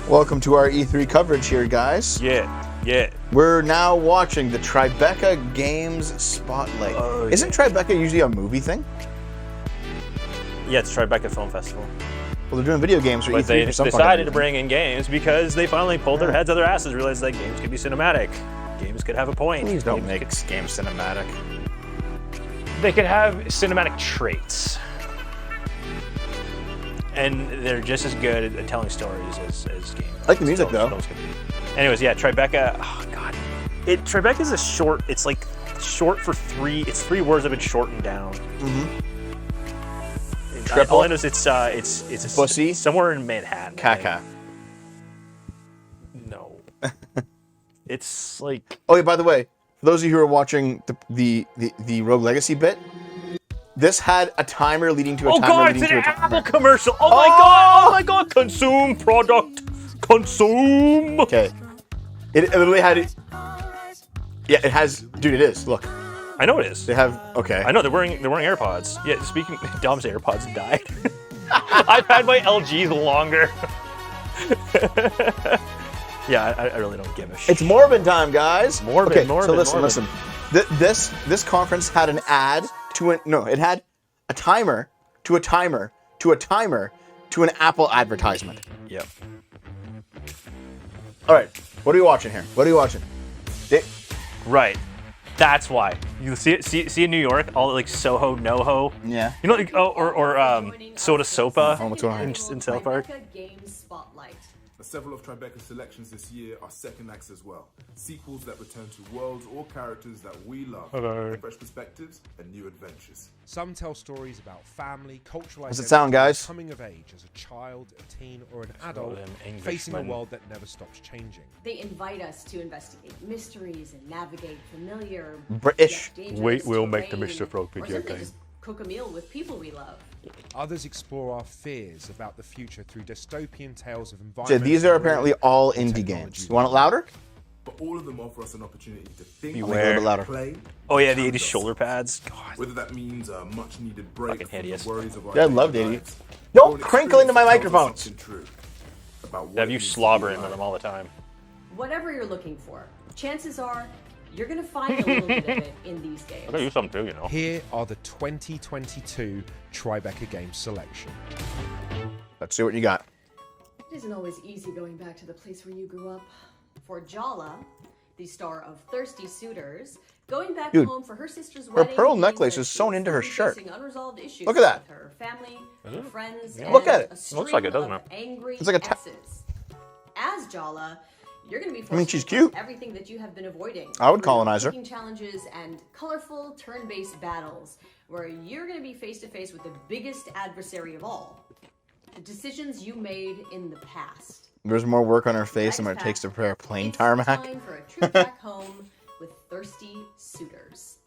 Welcome to our E3 coverage here, guys. Yeah. We're now watching the Tribeca Games Spotlight. Isn't Tribeca usually a movie thing? Yeah, it's Tribeca Film Festival. Well, they're doing video games for But E3 they for some decided to fucking bring in games because they finally pulled their heads out of their asses, realized that games could be cinematic. Games could have a point. Please don't make games cinematic. They could have cinematic traits. And they're just as good at telling stories as games. I like the music, though. Anyways, yeah, Tribeca, oh god. Tribeca is a short, it's like short for three, it's 3 words that have been shortened down. All I know is it's a Pussy? somewhere in Manhattan. Caca. No. It's like... Oh, yeah, by the way, for those of you who are watching the Rogue Legacy bit, this had a timer leading to a timer God, leading it's to an a timer. Apple commercial! Oh my god! Consume product! Consume! Okay. It literally had it. Yeah, it has. Dude, it is. Look. I know it is. They have. Okay. I know they're wearing AirPods. Yeah, speaking, Dom's AirPods died. I've had my LGs longer. Yeah, I really don't give a shit. It's Morbin time, guys. Morbin. So listen. This conference had an ad to an it had a timer to a timer to a timer to an Apple advertisement. Yep. All right. What are you watching here? What are you watching? Right. That's why. You see in New York, all like Soho, NoHo. Yeah. You know, like, or Soda Sopa what's going on in South Park. Games Spotlight. Several of Tribeca's selections this year are second acts as well. Sequels that return to worlds or characters that we love. Hello. Fresh perspectives and new adventures. Some tell stories about family, cultural How's it identity, sound, guys? coming of age as a child, a teen, or an adult, them facing a Englishmen. world that never stops changing. They invite us to investigate mysteries and navigate familiar British. yet dangerous Wait, we'll make the terrain, Mr. Frog or video simply game. just cook a meal with people we love. Others explore our fears about the future through dystopian tales of So environment. these are apparently all indie games. You want it louder? But all of them offer us an opportunity to think, Make it a little bit louder. play, Oh yeah, the challenge 80s us. shoulder pads. God. Whether that means a much needed break Fucking from hideous. the worries of our Yeah, I love daily the lives, Don't or an crinkle into my experience that tells us microphones. something true about what Have it you means to be slobber into alive. them all the time? Whatever you're looking for, chances are you're gonna find a little bit of it in these games. I gotta use something too, you know. Here are the 2022 Tribeca Games selection. Let's see what you got. It isn't always easy going back to the place where you grew up. For Jala, the star of Thirsty Suitors, going back Dude, home for her sister's wedding. pearl means necklace that is sewn she's into her still shirt. facing unresolved issues Look at that. with her family, her friends, and Look at it. a Looks like it, string doesn't of it? angry It's like a S's. As Jala, you're going to be forced I mean, to she's confront cute. everything that you have been avoiding. I would through colonize her. cooking challenges and colorful turn-based battles where you're going to be face-to-face with the biggest adversary of all. The decisions you made in the past. There's more work on her face than what it takes to prepare a plain It's tarmac. time for a trip back home with Thirsty Suitors.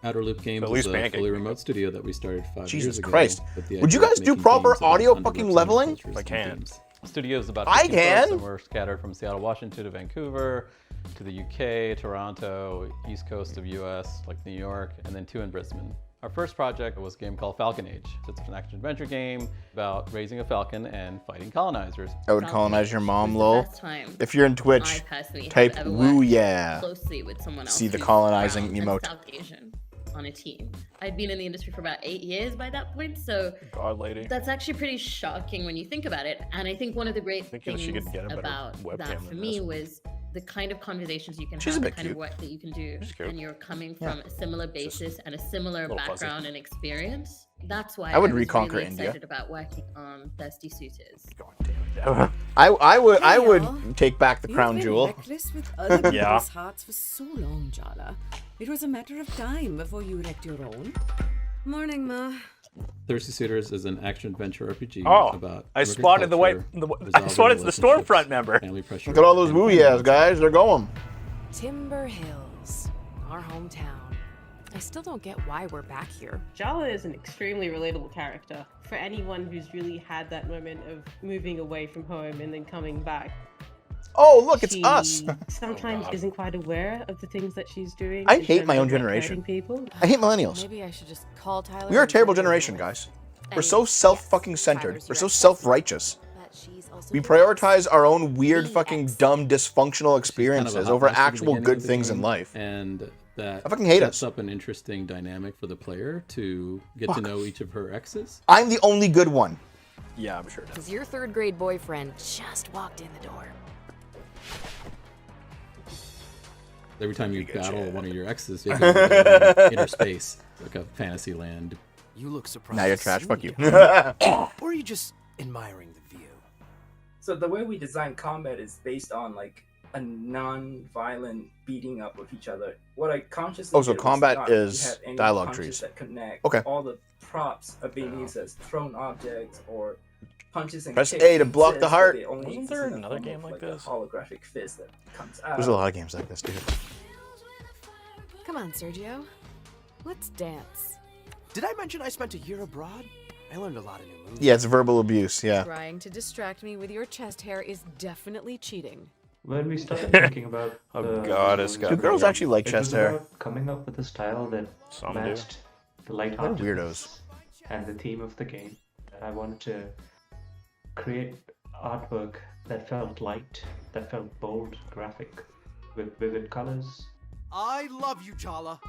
Outer Loop Games At least is a pancake. fully remote studio that we started 5 Jesus years ago. Christ. with the Would you idea guys of do making proper games about audio fucking underrepresented leveling? cultures I and can. themes. Studio is about I 50 folks, can. and we're scattered from Seattle, Washington to Vancouver, to the UK, Toronto, east coast of US, like New York, and then 2 in Brisbane. Our first project was a game called Falcon Age. It's an action-adventure game about raising a falcon and fighting colonizers. I would colonize your mom, was the lol. best time If you're in I Twitch, personally have type ever woo worked yeah. closely with someone else See the who's colonizing brown and emote. South Asian on a team. I'd been in the industry for about 8 years by that point, so God, lady. that's actually pretty shocking when you think about it. And I think one of the great think she things could get a better about webcam that for than me this. was the kind of conversations you can She's a have, the bit kind cute. of work that you can do, She's cute. and you're coming from a similar basis and a similar little fuzzy. background and experience. That's why I would was reconquer really India. excited about working on Thirsty Suitors. God damn it. I y'all. would take back the crown You've been jewel. reckless with other people's Yeah. hearts for so long, Jala. It was a matter of time before you wrecked your own. Morning, Ma. Thirsty Suitors is an action-adventure RPG Oh, about I spotted the white. I spotted the Stormfront member. Family pressure. Look at all those and woo family yeahs, bonds. guys. They're going. Timber Hills, our hometown. I still don't get why we're back here. Jala is an extremely relatable character for anyone who's really had that moment of moving away from home and then coming back. Oh, look, it's She us. sometimes isn't quite aware of the things that she's doing. I in hate terms my of, own like, generation. hurting people. I hate millennials. Maybe I should just call Tyler. We are a and terrible get it over generation, with. guys. We're And so self-fucking centered. Tyler's We're your so ex-husband. self-righteous. But she's also We do prioritize our own weird, DX. fucking, dumb, dysfunctional experiences Kind of a over hot mess at the actual beginning good of the things in game, life. and that I fucking hate sets us. up an interesting dynamic for the player to get Fuck. to know each of her exes. I'm the only good one. Yeah, I'm sure it does. Because your third grade boyfriend just walked in the door. Every time you battle one of your exes, you go to inner space, like a fantasy land. You look surprised. Now you're to trash. see Fuck me you. again. Or are you just admiring the view? So the way we design combat is based on like a non-violent beating up of each other. What I consciously Oh, so did was combat not is have any dialogue punches trees. that connect. Okay. All the props are being used as thrown objects or punches and Press kicks A to block the exist, but heart. they only Wasn't exist there in the another form game of, like a this? holographic fist that comes out. There's a lot of games like this, dude. Come on, Sergio. Let's dance. Did I mention I spent a year abroad? I learned a lot of new moves. Yeah, it's verbal abuse, yeah. Trying to distract me with your chest hair is definitely cheating. When we started thinking about Oh god, it's got Do girls actually like it chest was hair? about coming up with a style that Some do. matched the They're lightheartedness weirdos. and the theme of the game. I wanted to create artwork that felt light, that felt bold, graphic, with vivid colors. I love you, Jala.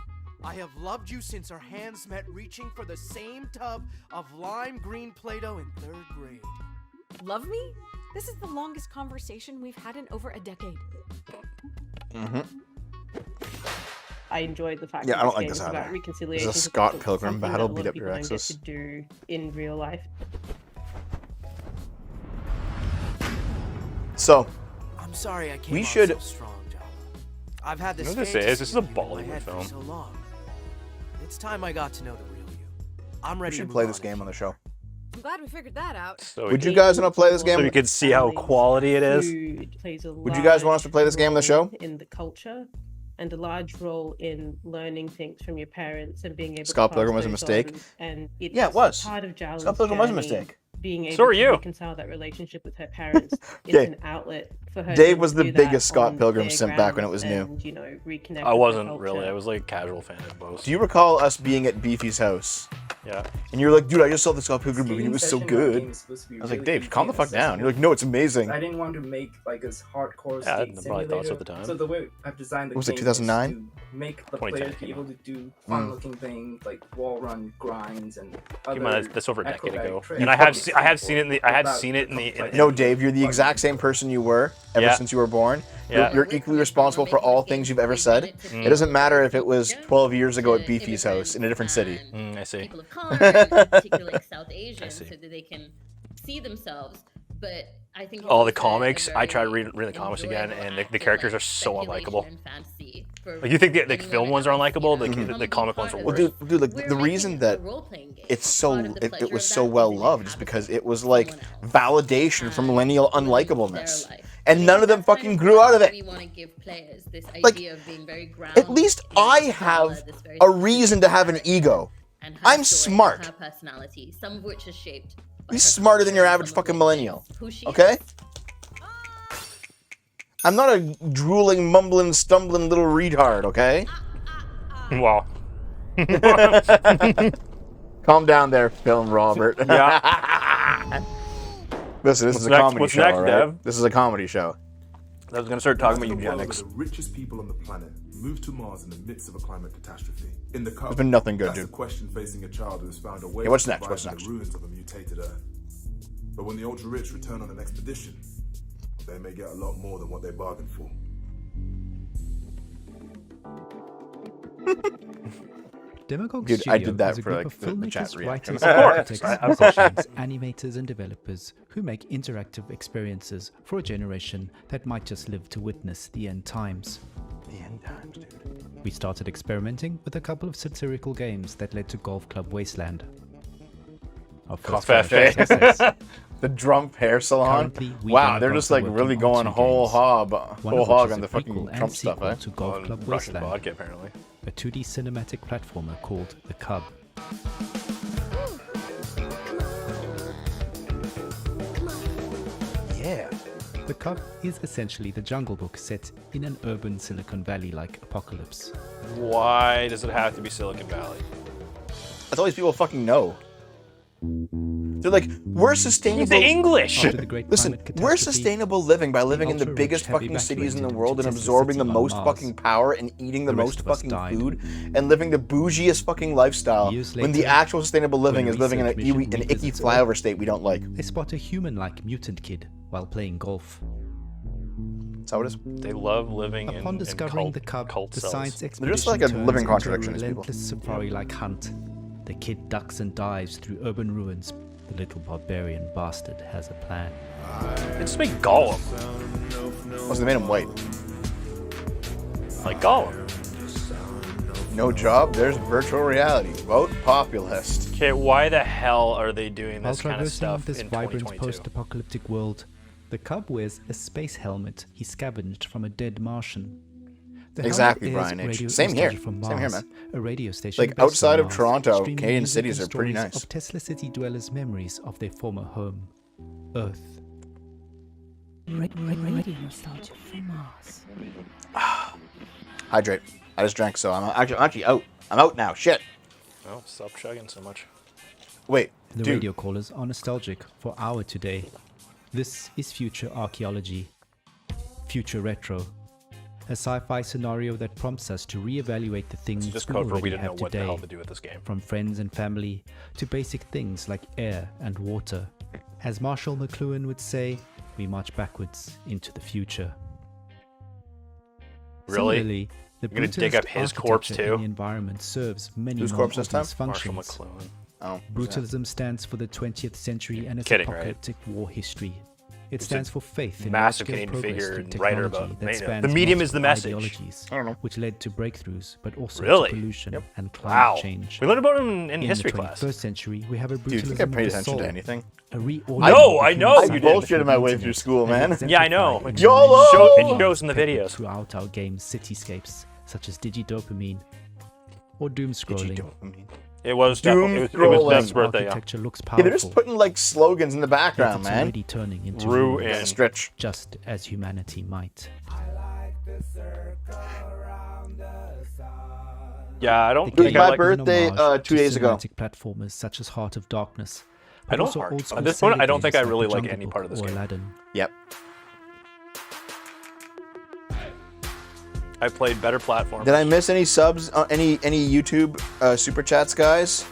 I have loved you since our hands met reaching for the same tub of lime green Play-Doh in 3rd grade. Love me? This is the longest conversation we've had in over a decade. Mm-hmm. I enjoyed the fact Yeah, that I don't this like game this is about either. reconciliation. This is a because Scott it's Pilgrim something battle, that a lot beat of up your people don't get exes. to do in real life. So, I'm sorry I came we off should. so strong, Jala. I've had this You know what this fantasy is? This is a in my Bollywood head for film. so long. It's time I got to know the real you. I'm We ready should to play move this on. game on the show. I'm glad we figured that out. So Would you guys want to play this game? So you could see how quality it is. Food plays a Would you guys want us to play this game on the show? large role in the culture and a large role in learning things from your parents and being able Scott to pass Pilgrim was a those mistake? on. And it's Yeah, it was. part of Jala's Scott Pilgrim was a journey, mistake. Being able So are to you. reconcile that relationship with her parents is Dave. an outlet for her. Dave to was the do that biggest Scott on Pilgrim their simp back when it was grounds new. and, you know, reconnect I with wasn't the really. culture. I was like a casual fan of both. Do you recall us being at Beefy's house? Yeah. And you're like, dude, I just saw the Scott Pilgrim movie and it was so Skating session good. game is supposed to be I was like, really Dave, calm the easy fuck and down. You're like, no, it's amazing. I didn't want to make like this hardcore Yeah, I skate probably thought so simulator. at the time. So the way I've designed the What was it, game 2009? is to make the 2010 players be came able to do fun-looking things like wall run grinds and other. Keep in mind, that's over a decade acrobatic ago. tricks. And I have seen it in the. I have seen it in the. No, Dave, you're the exact same person you were ever Yeah. since you were born. Yeah. You're equally responsible for all things you've ever said. It doesn't matter if it was 12 years ago at Beefy's house in a different city. I see. People of color, and particularly like South Asians, so that they can see themselves. But I think All the comics. I tried reading the comics again, and the characters are so unlikable. Like you think the film ones are unlikable, the comic ones are Well, worse. dude, like the reason that it's so it was so well loved is because it was like validation for millennial unlikableness, and none of them fucking grew out of it. Like, at least I have a reason to have an ego. I'm smart. Her personality, some of which is shaped. Be smarter than your average fucking millennial. Okay? I'm not a drooling, mumbling, stumbling little retard, okay? Wow. Calm down there, Film Robert. Yeah. Listen, this What's is a next? comedy What's show, next, right? Dev? This is a comedy show. I was gonna start talking about The world eugenics. with the richest people on the planet moved to Mars in the midst of a climate catastrophe. In the cup, There's been nothing good, that's dude. the question facing a child who has found a way Yeah, what's to next? survive What's in next? the ruins of a mutated Earth. But when the ultra-rich return on an expedition, they may get a lot more than what they bargained for. Demagogue Dude, I Studio did that is a for, group like, of the chat filmmakers, reaction. writers, Of course. architects, Of course. musicians, animators, and developers who make interactive experiences for a generation that might just live to witness the end times. The end times, dude. We started experimenting with a couple of satirical games that led to Golf Club Wasteland. Our first Cafe. commercial success. The Trump hair salon. Currently, we Wow, and they're Golf just Club like are really working on going 2 whole games. hog, One whole of which hog is on a the fucking prequel and Trump stuff, sequel eh? to Golf On Club Russian Wasteland, vodka, apparently. a 2D cinematic platformer called The Cub. Yeah. The Cub is essentially the Jungle Book set in an urban Silicon Valley-like apocalypse. Why does it have to be Silicon Valley? That's all these people fucking know. They're like, we're sustainable. He's English. Listen, we're sustainable living by living in the biggest fucking cities in the world and absorbing the most fucking power and eating the most fucking food and living the bougiest fucking lifestyle when the actual sustainable living is living in an icky flyover state we don't like. They spot a human-like mutant kid while playing golf. That's how it is. They love living Upon discovering the cub, the science expedition They're just like a living contradiction, turns these into a people. relentless safari-like hunt. The kid ducks and dives through urban ruins. The little barbarian bastard has a plan. Let's make Gollum. What's they made him white? Like Gollum. No job, there's virtual reality. Vote populist. Okay, why the hell are they doing While this kind of traversing stuff this in vibrant 2022? post-apocalyptic world, the cub wears a space helmet he scavenged from a dead Martian. The Exactly, helmet airs Brian H. radio Same here. nostalgia from Same here, Mars, man. A radio station Like, based outside on of Mars, Toronto, streaming Canadian music cities and are pretty stories nice. Of Tesla City dwellers' memories of their former home, Earth. Radio nostalgia from Mars. Hydrate. I just drank, so I'm actually out. I'm out now. Shit. Oh, stop chugging so much. Wait, The dude. radio callers are nostalgic for our today. This is future archaeology. Future retro. A sci-fi scenario that prompts us to reevaluate the things just we code for we already didn't have know what the today. hell to do with this game. From friends and family to basic things like air and water. As Marshall McLuhan would say, we march backwards into the future. Really? Similarly, the You're gonna dig up brutalist his corpse architecture in too? the environment serves many Whose corpse this non-obvious time? Marshall functions. McLuhan. Oh. Brutalism stands for the 20th century and its Kidding, right? apocalyptic war history. It It's stands a for faith in massive large-scale Canadian progress figure through and writer technology about that Maynard. spans The medium is the multiple message. ideologies, I don't know. which led to breakthroughs, but also Really? to pollution Yep. and climate Wow. change. We learned about him in history the class. 21st century, we have a Dude, you brutalism think I paid of the attention soul, to anything? a reordering No, of I human know psyche you did. I bullshitted through my the way through internet school, and man. Yeah, I know. exemplified in YOLO! many It shows in the peppered videos. throughout our game's cityscapes, such as digidopamine or doom scrolling. It was definitely, it was Doom-scrolling. Death's birthday, yeah. Architecture looks Yeah, powerful. they're just putting like slogans in the Yet background, it's man. already turning into Rue ruins, and- Stretch. just as humanity might. Yeah, I don't The think game I my like... birth- birthday, an homage 2 to days ago. cinematic platformers such as Heart of Darkness. I but don't also Heart. old school At this point, Sega I don't think games I really The like Jungle any Book part of this or game. Aladdin. Yep. I played better platforms. Did I miss any subs? Any YouTube super chats, guys?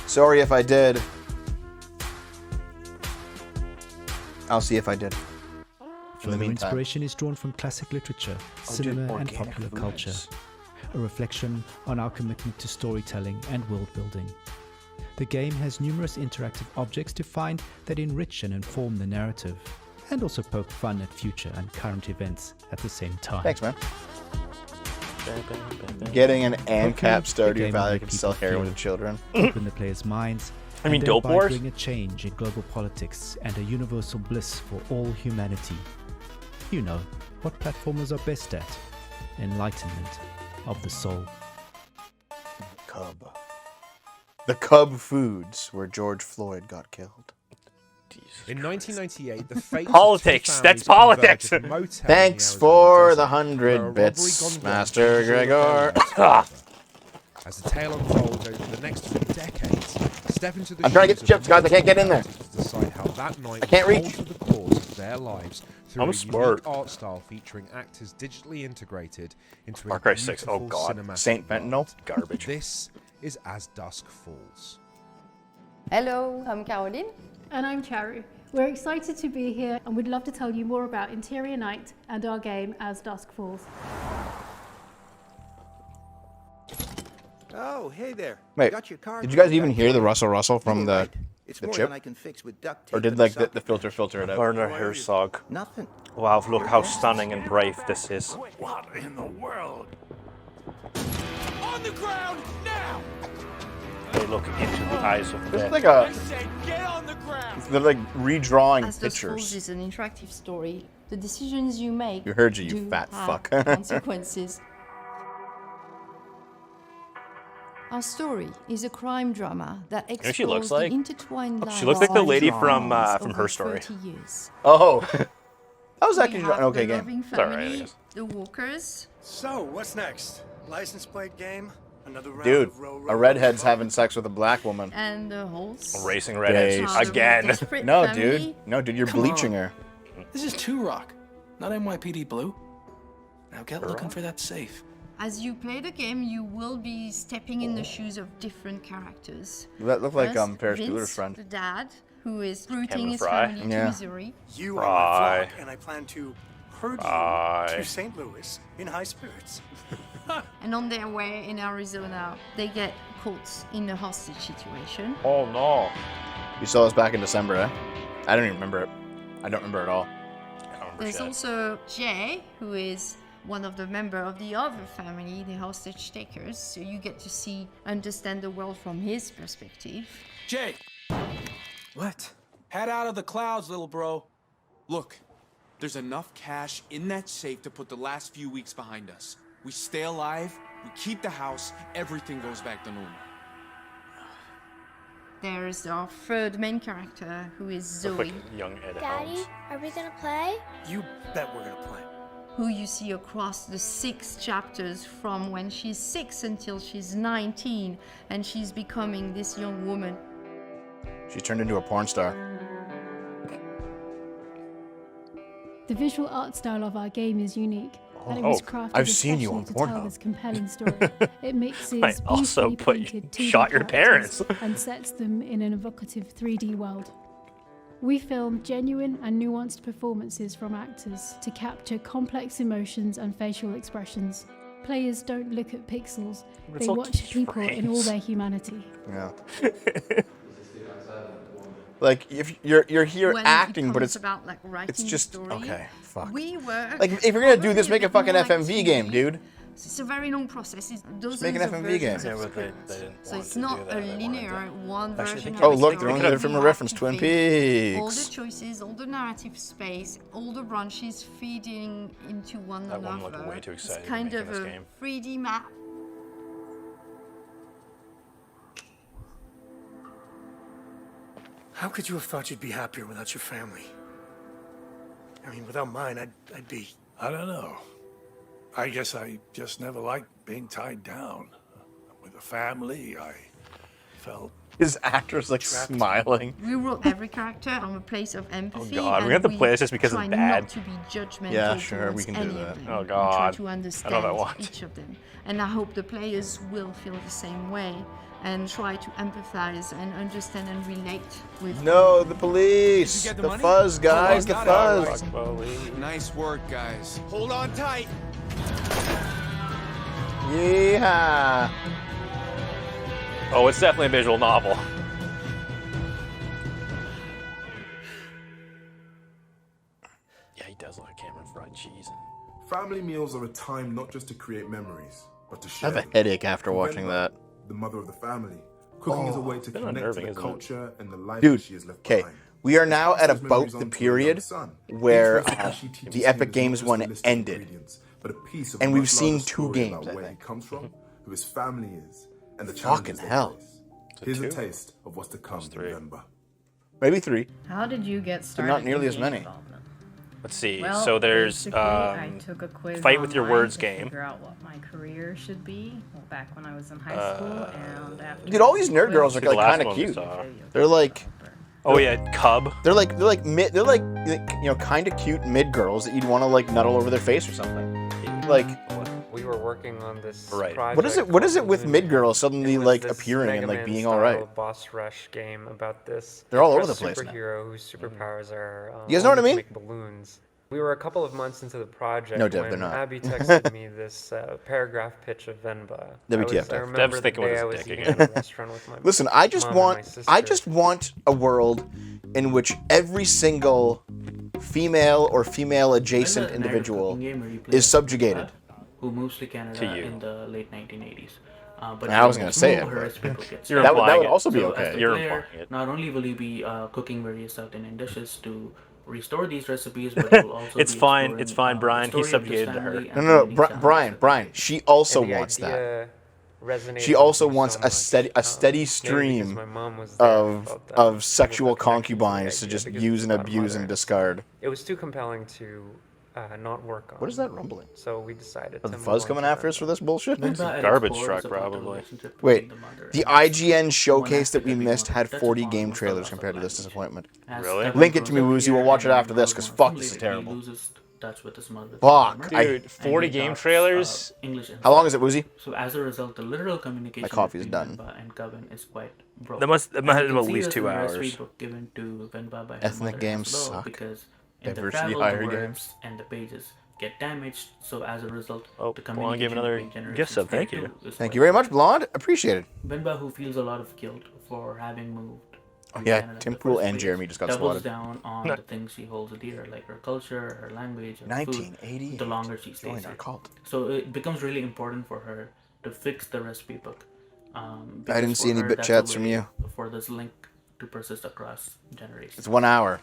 Sorry if I did. I'll see if I did. In the Further meantime, inspiration is drawn from classic literature, cinema, and organic popular foods. culture. A reflection on our commitment to storytelling and world building. The game has numerous interactive objects to find that enrich and inform the narrative, and also poke fun at future and current events at the same time. thanks, man. Getting an ANCAP The Stardew game Valley will can make sell people heroin feel, to children. open the players' minds, I mean, and Dope thereby Wars? bring a change in global politics and a universal bliss for all humanity. You know, what platformers are best at. Enlightenment of the soul. Cub. The Cub Foods, where George Floyd got killed. In 1998, the fate Politics, of two that's families politics. converged a motel in Thanks the for Arizona the desert, where a 100 robbery bits, gone wrong Master changes all of Gregor. their lives. As the tale unfolds over the next 3 decades, step into the I'm trying to get shoes the of chips, guys. I can't get in there. to decide how that night I can't reach. altered the course of their lives through I'm a smart. unique art style featuring actors digitally integrated into a Far Cry 6, oh beautiful god. cinematic Saint world. Fentanyl? Garbage. This is As Dusk Falls. Hello, I'm Caroline. And I'm Charu. We're excited to be here and we'd love to tell you more about Interior Night and our game As Dusk Falls. Oh, hey there. Wait, Got your car did you guys checked even out? hear the Russell from the It's the more chip? than I can fix with duct tape Or did and like a socket the filter it out? Werner Herzog. Nothing. Wow, look how stunning and brave this is. What in the world? On the ground now! They look into the eyes of It's death. like a. Get on the ground! They're like redrawing As Dusk Falls pictures. is an interactive story. The decisions you make You heard you do fat have fuck. consequences. Our story is a crime drama that know explores what she looks the like? intertwined She lives looks like the of lady families from over Her Story. 30 years. Oh, that was We actually have an okay the game. loving It's alright, I family, guess. the Walkers, So, what's next? License plate game? Dude, a redhead's having sex with a black woman. And the horse. Racing redheads again. No, dude. No, dude, you're bleaching her. This is 2 Rock, not NYPD Blue. Now get looking for that safe. As you play the game, you will be stepping in the shoes of different characters. That looked like First, Ferris Vince, Bueller's friend. the dad, who is rooting Kevin his Fry. family to Yeah. Missouri. You are my flock, and I plan to herd Fry. you to St. Louis in high spirits. And on their way in Arizona, they get caught in a hostage situation. Oh no. You saw us back in December, eh? I don't even remember it. I don't remember at all. There's also Jay, who is one of the members of the other family, the hostage takers. So you get to understand the world from his perspective. Jay! What? Head out of the clouds, little bro. Look, there's enough cash in that safe to put the last few weeks behind us. We stay alive, we keep the house, everything goes back to normal. There's our third main character, who is Zoe, Young Ed Daddy, are we gonna play? You bet we're gonna play. who you see across the 6 chapters from when she's 6 until she's 19, and she's becoming this young woman. She turned into a porn star. The visual art style of our game is unique, and it was crafted I've seen you especially on to tell Pornhub. this compelling story. It mixes I also beautifully put painted 2D shot your characters parents. and sets them in an evocative 3D world. We film genuine and nuanced performances from actors to capture complex emotions and facial expressions. Players don't look at pixels, But it's they all watch people in all keyframes. their humanity. Yeah. Like if you're here When acting, it but comes it's about, like, writing it's just story, okay. Fuck. We were Like if you're gonna do this, make a fucking more like FMV game, dude. It's a very long process. It's dozens make an of FMV game. versions Yeah, of but they scripts. didn't So want it's to not do a that. They wanted linear one Actually, version. they of Oh a look, story. they're only there from a You reference, have Twin to feed all the Peaks. choices, all the narrative space, all the branches feeding into one That one another. looked way too excited It's to kind make of in this a game. 3D map. How could you have thought you'd be happier without your family? I mean, without mine, I'd be... I don't know. I guess I just never liked being tied down. With a family, I felt... His actor's like smiling. We wrote every character from a place of empathy. God, and we have to play this just because try it's bad. Not to be judgmental Yeah, sure, towards we can do any that. of them. Oh, We God. try to I know understand what I want. each of them, and I hope the players will feel the same way and try to empathize and understand and relate with. No, the police, Did you get the money? fuzz, guys, Oh, the I got it. fuzz. All right. Nice work, guys. Hold on tight. Yeehaw! Oh, it's definitely a visual novel. Yeah, he does look like Cameron fried cheese. Family meals are a time not just to create memories, but to I share have a them. headache after For watching Venba, that. the mother of the family, cooking is a way to bit connect to unnerving, the isn't it? culture and the life Dude, that she has left okay, behind. we are now at Those about memories the on to her period young son. where Each recipe she teaches the him Epic is Games not just a one list of ended. ingredients, but a piece of And a we've much seen larger 2 story games, about I where he think. comes from, who his family is, and the Fucking challenges they hell. face. Here's a taste of what's to come in November. Maybe 3. How did you get But started? not nearly in as game many. development? Let's see. Well, So there's basically, I took a quiz Fight with Your online Words to game. Figure out what my career should be. Well, back when I was in high school, and after Dude, all these nerd quiz- girls are The last kind of one we cute. saw. They're like, Oh yeah, Cub. they're like you know, kind of cute mid girls that you'd want to like nuddle over their face or something. Like, We were working on this right. project. What is it with called mid girls suddenly It was like this appearing Mega and like Man being all right? style boss rush game about this. They're all over the depressed place now. Superhero whose superpowers are. You guys know what I only to mean? Make balloons. We were a couple of months into the project No, Dev, when they're not. Abby texted me this paragraph pitch of Venba. WTF, I Dev. remember Dev's the thinking with day his I was dick eating again. at a restaurant with my Listen, I just mom and my want sister. a world in which every single female or female adjacent individual is subjugated. Who moves to Canada To you. in the late 1980s. But I was gonna say it, her but reciprocal gets You're started. implying that would also be So okay. as the You're player, implying it. not only will you be cooking various South Indian dishes to restore these recipes, but you'll also It's be fine. exploring, It's fine, the Brian. He story of this subjugated her. family No, and no, the no, unique Brian. She also And the wants that. idea resonated She also with me wants so a much, steady maybe because stream my mom was there, I felt that of sexual concubines to idea just because use and it's about a abuse and mother. discard. It was too compelling to not work on. What is that rumbling? So we decided Are to the move Fuzz on coming to after us for this bullshit? It's a garbage truck, probably. Wait, the IGN showcase that we missed had 40 game trailers compared to this disappointment. Really? Link it to me, Woozy. We'll watch it after this, because fuck, this is terrible. Fuck. Dude, 40 game trailers? How long is it, Woozy? So as a result, the literal communication My coffee is between done. Venba and Coven is quite broken. That must have And you been can at see least this 2 in the hours. recipe book given to Venba by her Ethnic mother games as well, suck. because in the Diversity travel, higher the games. words and the pages get damaged. So as a result, Oh, the Blonde gave communication another between generations gift sub. Thank too you. is Thank quite you very much, Blonde. Appreciate it. Venba, who feels a lot of guilt for having moved. Oh, to yeah, Canada Tim in the Pool first and place, Jeremy just got doubles swatted. down on the things she holds dear, like her culture, her language, her 1988. food, the longer she stays Join here. our cult. So it becomes really important for her to fix the recipe book. I because didn't for see any her, bit that's a chats from way you. For this link to persist across generations. It's 1 hour.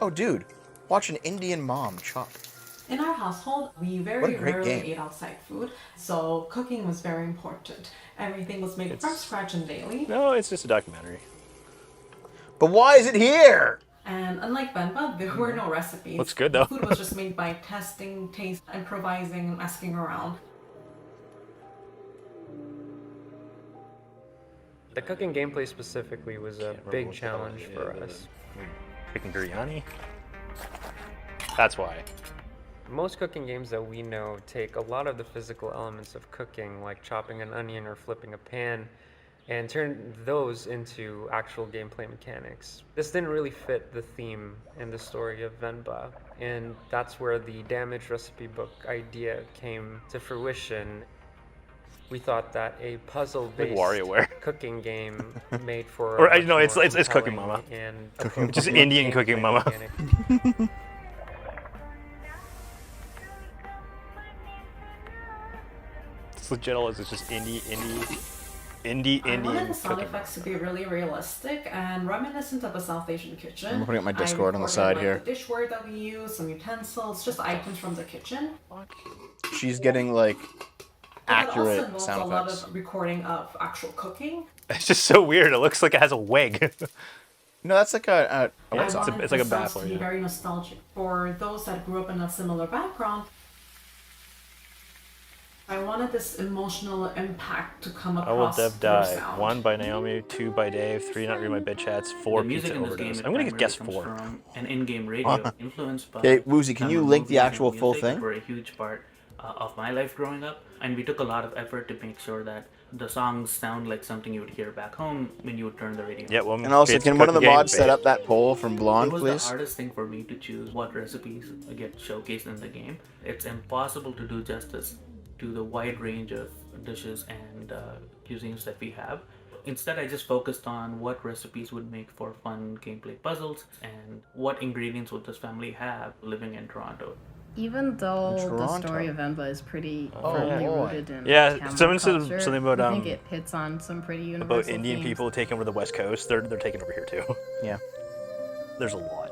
Oh, dude. Watch an Indian mom chop. In our household, we What very a great rarely game. ate outside food, so cooking was very important. Everything was made from scratch and daily. No, it's just a documentary. But why is it here? And unlike Venba, there were no recipes. Looks good, though. Food was just made by testing, taste, improvising, and asking around. The cooking gameplay specifically was a big challenge for us. Picking biryani? That's why. Most cooking games that we know take a lot of the physical elements of cooking, like chopping an onion or flipping a pan, and turn those into actual gameplay mechanics. This didn't really fit the theme and the story of Venba, and that's where the damaged recipe book idea came to fruition. We thought that a puzzle-based WarioWare. cooking game made for Or, a much no, it's more Cooking compelling Mama. and Cooking- just appropriate Indian Cooking gameplay Mama. mechanic. It's legit, all it is. It's just indie I Indian wanted the sound cooking. effects to be really realistic and reminiscent of a South Asian kitchen. I'm putting up my I Discord on the recorded, side like, here. The dishware that we use, some utensils, just items from the kitchen. She's getting, like, But it also accurate involves sound a lot effects. of recording of actual cooking. It's just so weird. It looks like it has a wig. No, that's like a I it's wanted like a the sounds baffler. to be Yeah. very nostalgic for those that grew up in a similar background. I wanted this emotional impact to come I will across dev through die. sound. 1 by Naomi, 2 by Dave, 3 not read my bed chats, 4 The music pizza in this game overdose. is I'm gonna guess primarily 4. comes from an in-game radio influenced by. Okay, Woozy, can you some link the movies and actual full music thing? Were a huge part of my life growing up, and we took a lot of effort to make sure that the songs sound like something you would hear back home when you would turn the radio. Yeah, well, And also, it's can one of the cooking mods game, set babe. up that poll from Blonde, It was please? the hardest thing for me to choose what recipes get showcased in the game. It's impossible to do justice to the wide range of dishes and cuisines that we have. Instead, I just focused on what recipes would make for fun gameplay puzzles and what ingredients would this family have living in Toronto. Even though the Toronto. story of Venba is pretty Oh, firmly boy. rooted in Yeah, Tamil someone said culture, something about, I think it hits on some pretty universal About Indian themes. people taking over the West Coast. They're taking over here too. Yeah. There's a lot.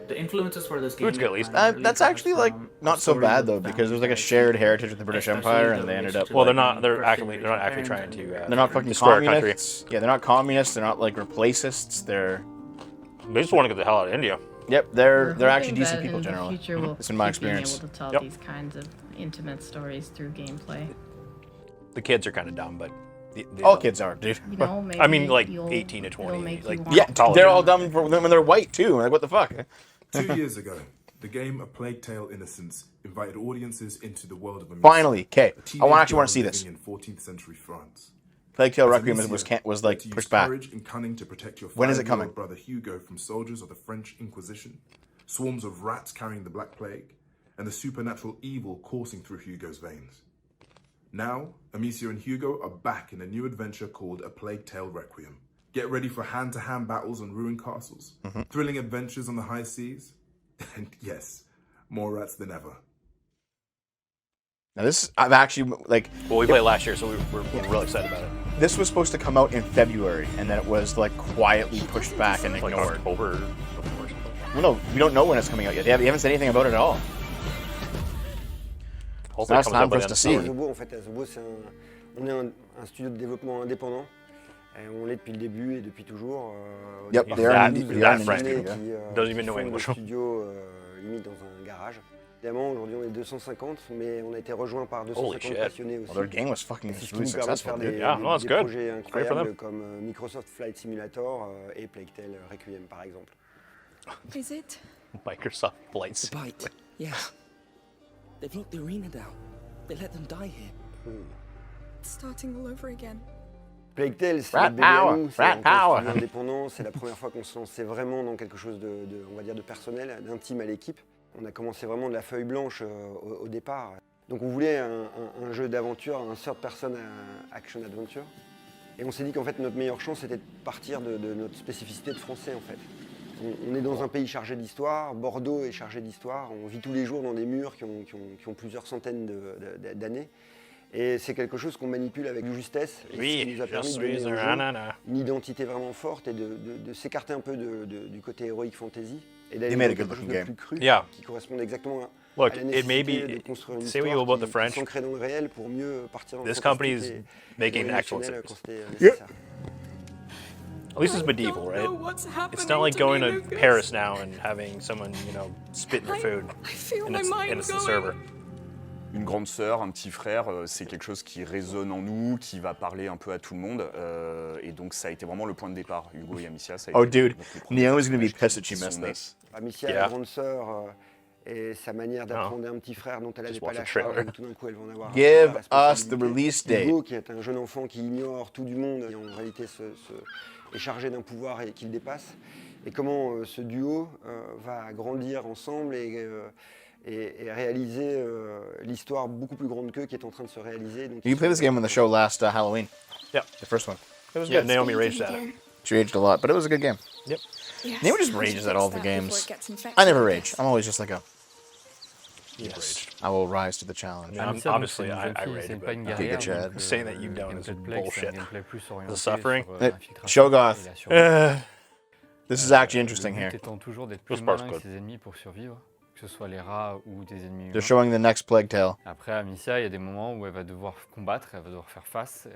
The influences for this game. Food's good, at least. That's actually, like, not so bad, though, because there's, like, a shared heritage with the British Empire, and they ended up... Well, they're like, not. They're actually trying to. They're not fucking destroy our country. communists. Yeah, they're not communists. They're not, like, replacists. They're... They just want to get the hell out of India. Yep, We're they're actually hoping decent that people in the generally. future we'll It's in my keep being experience. able to tell Yep. these kinds of intimate stories through gameplay. The kids are kind of dumb, but All kids are, dude. You know, maybe I mean, like you'll- 18 to 20. it'll make you Like, want Yeah, college. they're all dumb when they're white, too. Like, what the fuck? 2 years ago, the game A Plague Tale Innocence invited audiences into the world of a Finally, okay. a I teenage actually want girl to see this. living in 14th century France. Plague Tale As Requiem Amicia, was you like had to pushed use back. courage and cunning to protect your When is it 5-year-old coming? brother Hugo from soldiers of the French Inquisition, swarms of rats carrying the Black Plague, and the supernatural evil coursing through Hugo's veins. Now, Amicia and Hugo are back in a new adventure called A Plague Tale Requiem. Get ready for hand-to-hand battles on ruined castles, thrilling adventures on the high seas, and yes, more rats than ever. Now this, I've actually, like... Well, we played last year, so we're really excited about it. This was supposed to come out in February, and then it was, like, quietly pushed back and Like ignored. October. Well, no, we don't know when it's coming out yet. They haven't said anything about it at all. Hopefully Now it it's comes time out for by us to then. see. Zobo, en fait, Zobo, on est un studio de développement indépendant Et on l'est depuis le début et depuis toujours. Yep, they are indie. Doesn't even know Le English. studio limite dans un garage. Évidemment, aujourd'hui on est 250, mais on a été rejoint par 250 passionnés aussi. Well, their game was fucking C'est ce qui really nous permet de successful, faire dude. des projets incroyables comme Microsoft Flight Simulator et Plague Tale Requiem par exemple. Is it? Microsoft Flight The bite. Yes. They've locked the arena down. They let them die here. It's starting all over again. Plague Tale, c'est notre bébé à nous, c'est un studio indépendant, c'est la première fois qu'on se lançait vraiment dans quelque chose on va dire de personnel, d'intime à l'équipe. On a commencé vraiment de la feuille blanche au départ. Donc on voulait un jeu d'aventure, un third person action adventure. Et on s'est dit qu'en fait notre meilleure chance c'était de partir de notre spécificité de français en fait. On est dans un pays chargé d'histoire, Bordeaux est chargé d'histoire, on vit tous les jours dans des murs qui ont plusieurs centaines d'années. Et c'est quelque chose qu'on manipule avec justesse et ce qui nous a permis de donner au jeu une identité vraiment forte et de s'écarter un peu du côté heroic fantasy et d'aller dans quelque chose de plus cru qui corresponde exactement à la nécessité de construire une histoire qui s'ancre dans le réel pour mieux partir dans le fantastique et émotionnel quand c'était nécessaire. At least it's medieval, right? It's not like going to Paris now and having someone, spit in your food, and it's the server. Une grande sœur, un petit frère, c'est quelque chose qui résonne en nous, qui va parler un peu à tout le monde. Et donc ça a été vraiment le point de départ. Hugo et Amicia, ça a été... dude, Naomi's gonna be pissed that she missed this. Amicia, la grande sœur, et sa manière d'apprendre un petit frère dont elle n'avait pas la charge, et tout d'un coup elle va en avoir Give us the release date. Hugo, qui est un jeune enfant qui ignore tout du monde, et en réalité est chargé d'un pouvoir et qu'il dépasse. Et comment ce duo va grandir ensemble et réaliser l'histoire beaucoup plus grande qu'eux qui est en train de se réaliser. Donc, You played this game on the show last Halloween. Yeah. The first one. It was good. Naomi raged at it. She raged a lot, but it was a good game. Yep. Yes. Naomi just rages at all the games. I never rage. I'm always just like yes, I will rise to the challenge. Obviously, I rated, but Giga Chad. Saying that you don't is bullshit. The suffering. Shogoth. This is actually interesting here. Étant toujours d'être plus malin que ses ennemis pour survivre, que ce soit les rats ou des ennemis humains. They're showing the next Plague Tale. Après, Amicia, il y a des moments où elle va devoir combattre, elle va devoir faire face,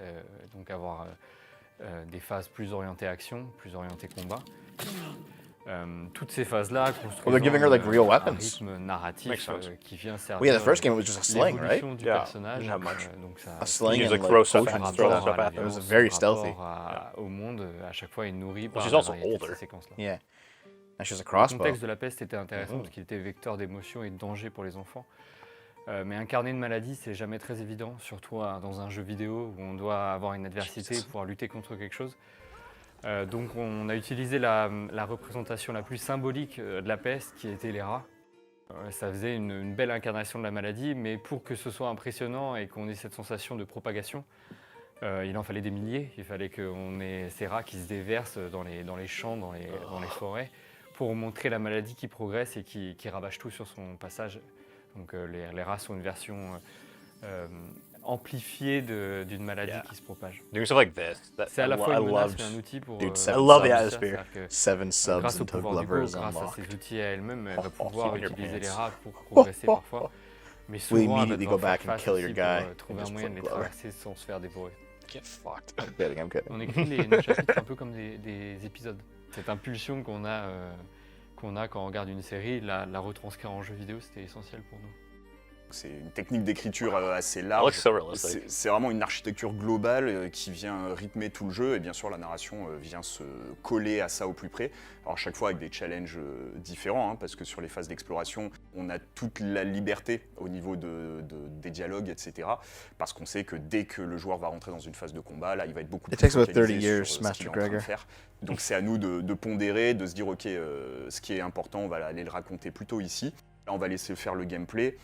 donc avoir des phases plus orientées action, plus orientées combat. Toutes ces phases-là construisent un rythme narratif qui vient servir yeah, the first game was just a sling, right? Du personnage. Donc ça, a sling and like throw stuff at. It was very stealthy. Au monde, à chaque fois, est nourri par she's also older. Ces séquences-là. Yeah. And she's a crossbow. Le contexte de la peste était intéressant parce qu'il était vecteur d'émotions et de danger pour les enfants. Mais incarner une maladie, c'est jamais très évident, surtout dans un jeu vidéo où on doit avoir une adversité pour pouvoir lutter contre quelque chose. Donc on a utilisé la représentation la plus symbolique de la peste, qui était les rats. Ça faisait une belle incarnation de la maladie, mais pour que ce soit impressionnant et qu'on ait cette sensation de propagation, il en fallait des milliers. Il fallait qu'on ait ces rats qui se déversent dans les champs, dans les forêts, pour montrer la maladie qui progresse et qui ravage tout sur son passage. Donc les rats sont une version amplifiée d'une maladie qui se propage. Doing stuff like this. C'est à la fois une menace et un outil pour... Dude, I love the atmosphere. 7 subs grâce au until pouvoir Glover d'Hugo, is grâce à unlocked. ses outils à elle-même, elle va pouvoir utiliser les rats pour Oh, progresser parfois. Mais We souvent, elle va immediately go devoir back faire and face kill aussi your pour guy. trouver un moyen de les traverser sans se faire dévorer. Get fucked. I'm kidding, I'm kidding. On écrit nos chapitres un peu comme des épisodes. Cette impulsion qu'on a quand on regarde une série, la retranscrire en jeu vidéo, c'était essentiel pour nous. C'est une technique d'écriture assez large. C'est vraiment une architecture globale qui vient rythmer tout le jeu et bien sûr la narration vient se coller à ça au plus près. Alors chaque fois avec des challenges différents parce que sur les phases d'exploration, on a toute la liberté au niveau des dialogues, etc. Parce qu'on sait que dès que le joueur va rentrer dans une phase de combat, là il va être beaucoup plus focalisé sur ce qu'il est en train de faire. Donc c'est à nous de pondérer, de se dire ok, ce qui est important, on va aller le raconter plutôt ici. Là, on va laisser faire le gameplay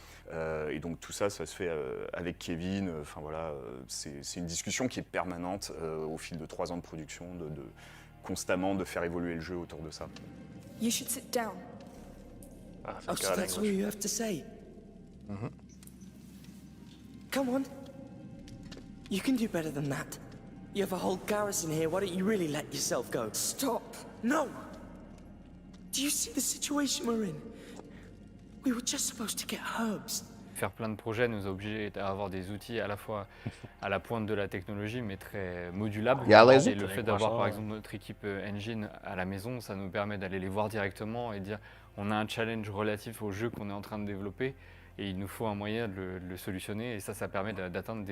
et donc tout ça se fait avec Kevin. Enfin voilà, c'est une discussion qui est permanente au fil de 3 ans de production, constamment de faire évoluer le jeu autour de ça. You should sit down. Oh, so that's all you have to say? Come on. You can do better than that. You have a whole garrison here, why don't you really let yourself go? Stop! No! Do you see the situation we're in? We were just supposed to get herbs. Faire plein de projets nous a obligés à avoir des outils à la fois à la pointe de la technologie, mais très modulables. Et le fait d'avoir par exemple notre équipe engine à la maison, ça nous permet d'aller les voir directement et dire on a un challenge relatif au jeu qu'on est en train de développer et il nous faut un moyen de le solutionner. Et ça permet d'atteindre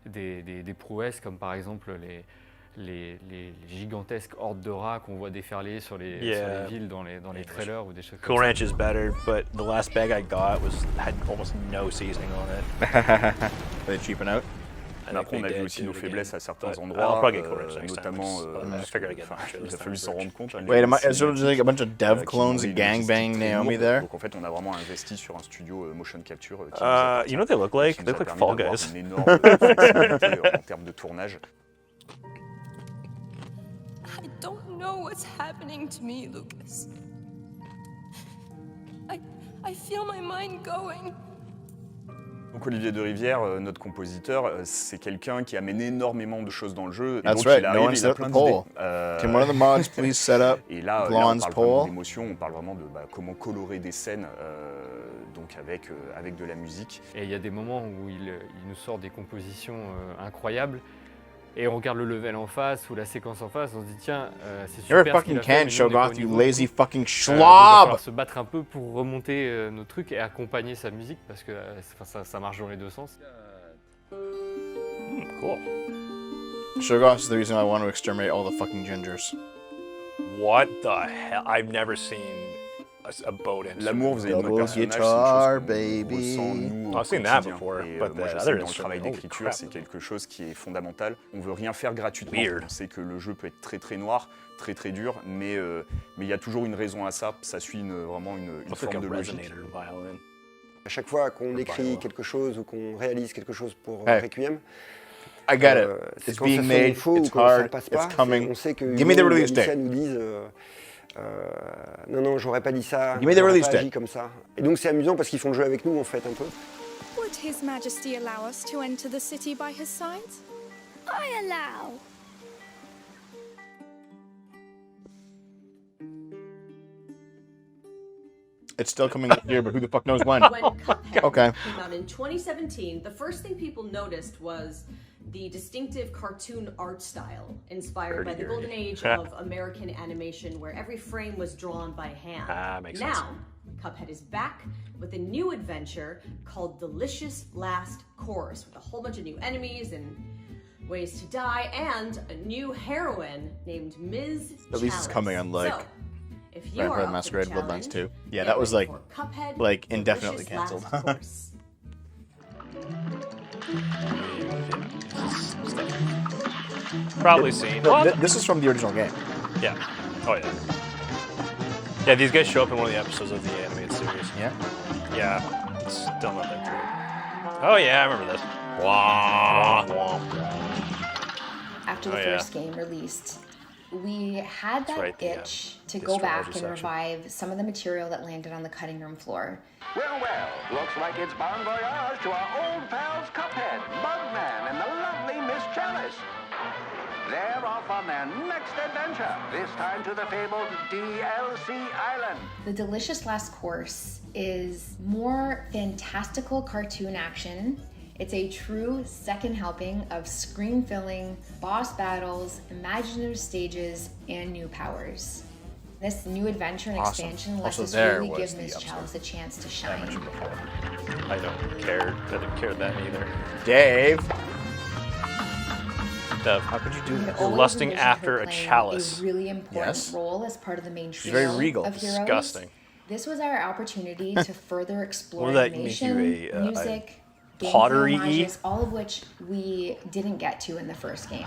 des prouesses comme par exemple les gigantesques hordes de rats qu'on voit déferler sur les villes dans les trailers ou des choses comme ça. Cool Ranch is better, but the last bag I got had almost no seasoning on it. They cheaping out. Mais après, on a vu aussi nos faiblesses à certains endroits, notamment, il a fallu s'en rendre compte. Wait, is there like a bunch of dev clones gangbang Naomi there? Donc en fait, on a vraiment investi sur un studio motion capture. You know what they look like? They look like Fall Guys. Une énorme flexibilité en termes de tournage. I don't know what's happening to me, Lucas. I feel my mind going. Donc Olivier de Rivière, notre compositeur, c'est quelqu'un qui amène énormément de choses dans le jeu. That's donc right. il arrive, il a plein d'idées. Can one of the mods please set up Et là, on Blonde's parle vraiment pole? d'émotion, on parle vraiment de comment colorer des scènes, donc avec de la musique. Et il y a des moments où il nous sort des compositions incroyables. Et on regarde le level en face ou la séquence en face, on se dit tiens, c'est super. You're a fucking Ken Shogoth, you lazy fucking Il va schlob! falloir se battre un peu pour remonter nos trucs et accompagner sa musique parce que ça marche dans les deux sens. Cool. Shogoth is the reason I want to exterminate all the fucking gingers. What the hell? I've never seen a boat in. L'amour vis-à-vis de notre personnage, guitar, c'est une chose qu'on ressent, nous, au I've seen that quotidien. before, Et, but moi, the je sais other que dans le travail instrument, d'écriture, holy c'est crap. quelque chose qui est fondamental. On veut rien faire gratuitement. Weird. On sait que le jeu peut être très très noir, très très dur, mais il y a toujours une raison à ça. Ça suit vraiment une forme de logique. À chaque fois qu'on écrit quelque chose ou qu'on réalise quelque chose pour Hey. Requiem, I get it. c'est It's quand being ça sonne made, faux it's ou quand ça hard, passe it's pas, coming. on sait que Give me the Hugo ou release Alicia date. nous disent non, j'aurais pas dit ça, Give me the j'aurais release pas date. agi comme ça. Et donc c'est amusant parce qu'ils font le jeu avec nous en fait un peu. Would His Majesty allow us to enter the city by his side? I allow. It's still coming up here, but who the fuck knows when? When Cuphead Okay. came out in 2017, the first thing people noticed was the distinctive cartoon art style inspired by the golden age of American animation where every frame was drawn by hand. Makes sense. Now, Cuphead is back with a new adventure called Delicious Last Course with a whole bunch of new enemies and ways to die and a new heroine named Ms. At least it's coming on like So, if you Vampire are the up Masquerade for the Bloodlines 2. challenge, Yeah, get that was ready like for Cuphead, indefinitely Delicious cancelled. Last Course. Probably seen. No, this is from the original game. Yeah. Oh yeah. Yeah, these guys show up in one of the episodes of the animated series. Yeah. Yeah. It's still not that great. Oh yeah, I remember this. Wah, wah. After the first game released, we had that right, the, itch to the go astrology back and section. revive some of the material that landed on the cutting room floor. Well, looks like it's bon voyage to our old pals Cuphead, Bugman, and the lovely Miss Chalice. They're off on their next adventure, this time to the fabled DLC Island. The Delicious Last Course is more fantastical cartoon action. It's a true second helping of screen-filling, boss battles, imaginative stages, and new powers. This new adventure and Awesome. expansion lets Also us there really was give the Ms. episode Chalice a chance to I shine. mentioned before. I don't care. I didn't care then either. Dave. How could you do We that? always Lusting envisioned her after a playing chalice. A really important Yes. role as part of the main She's trio very regal. of heroes. Disgusting. This was our opportunity to further explore Will that make you animation, a music, gameplay pottery-y? homages, all of which we didn't get to in the first game.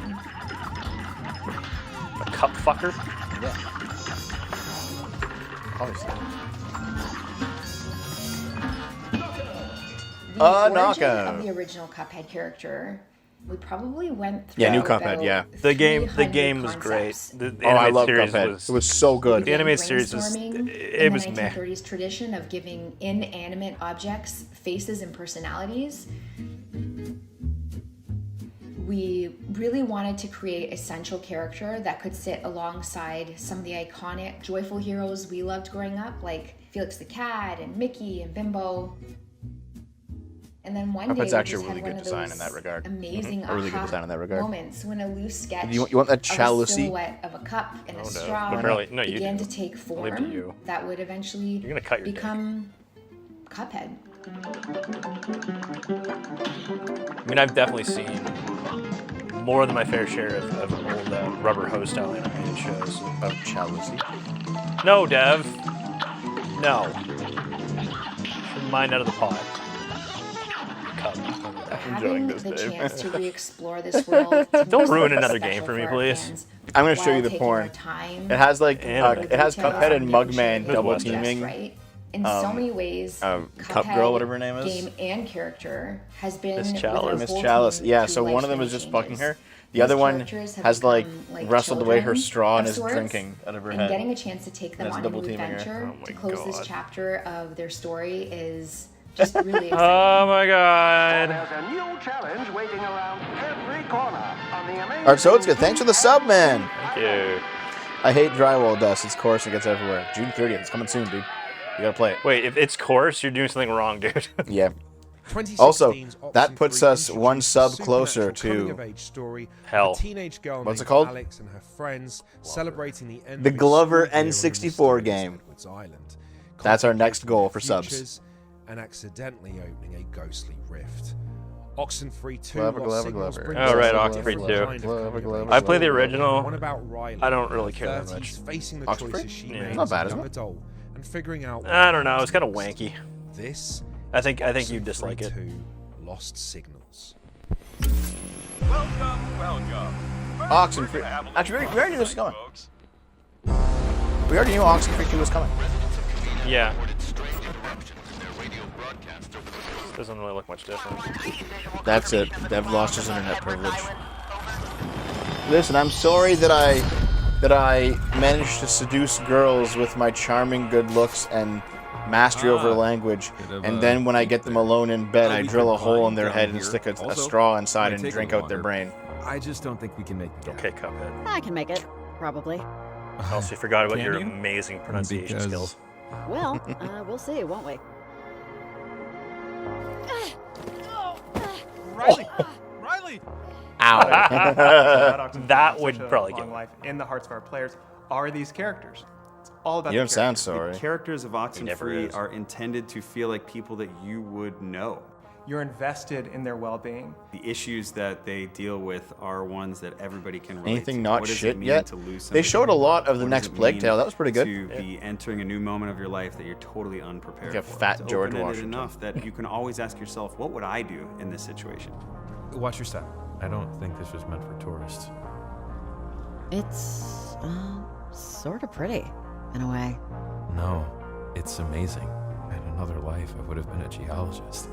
A cup fucker? Yeah. Obviously. The origin knockout. of the original Cuphead character, we probably went through. Yeah, new about Cuphead, yeah. The game 300 was great. concepts. The Oh, I animated love series Cuphead. It was so good. The animated series was Brainstorming it in was the meh. 1930s tradition of giving inanimate objects faces and personalities. We really wanted to create a central character that could sit alongside some of the iconic joyful heroes we loved growing up, like Felix the Cat and Mickey and Bimbo. And then one day Cuphead's we actually just a really had one good of design those in that regard. amazing A really good aha design in that regard. moments when a loose sketch You want that of a chalice-y? silhouette of a cup and a straw No, you began do. to take I'll leave it to form you. that would eventually You're gonna cut your dick. become Cuphead. I mean, I've definitely seen more than my fair share of old rubber hose style animated shows. Of chalice. No, Dev. No. Mine out of the pot. Having the chance to re-explore this world. Don't ruin another game for me, please. I'm gonna show you the taking porn. our time It has like Anime. it has details Cuphead and and making sure Mugman that double it's just teaming. right. In so many ways, Cup Girl, whatever her name is. game and character has been Miss with Chalice. our Miss whole Chalice. team Yeah. through So one of them life is just changes. fucking her. The These other one characters have has like become, like, wrestled away her children straw and of is sorts, drinking out of her and head. getting a chance to take them That's on a double new teaming her. adventure Oh to my close this God. chapter of their story is just really exciting. Oh my god. There's a new challenge waiting around every corner on the amazing... Alright, so it's good. Thanks for the sub, man. Thank you. I hate drywall dust. It's coarse. It gets everywhere. June 30th. It's coming soon, dude. You gotta play it. Wait, if it's coarse, you're doing something wrong, dude. Yeah. Also, that puts us one sub closer to hell. What's it called? Alex and her friends celebrating the end The of a Glover school year on the N64 game. Edwards Island, That's our next goal for subs. futures, and accidentally opening a ghostly rift. Oxenfree 2 Glover, lost Glover, signals Glover. bring Oh, right, us a Oxenfree different 2. kind of Glover, coming of Glover, I played the age. original. One about Riley, I don't really care that 30s, much. facing the Oxenfree? choices she Yeah. made Not as bad, a is young it? adult and figuring out what I don't know. It's kind of wanky. This I think you dislike it. 2 Lost Signals. Oxenfree. Actually, we already knew this was coming. We already knew Oxenfree 2 was coming. Yeah. Doesn't really look much different. That's it. Dev lost his internet privilege. Listen, I'm sorry that I managed to seduce girls with my charming good looks and mastery over language, and then when I get them alone in bed, I drill a hole in their head and stick a straw inside and drink out their brain. I just don't think we can make the Okay, Cuphead. I can make it, probably. Also, you forgot about Can your you? amazing pronunciation Because- skills. Well, we'll see, won't we? Riley! Riley! Ow. That would probably get long life in the hearts of our players are these characters. It's all about You the don't sound characters. sorry. The characters of never Oxenfree is. are intended to feel like people that you would know. You're invested in their well-being. The issues that they deal with are ones that everybody can relate Anything to. not What does shit it mean yet? to lose They somebody? showed a lot of the What next does it Plague mean Tale. That was pretty good. To be entering a new moment of your life that you're totally unprepared Like a for. fat It's George open-ended Washington. enough that you can always ask yourself, what would I do in this situation? Watch your step. I don't think this was meant for tourists. It's, sort of pretty, in a way. No, it's amazing. In another life, I would have been a geologist.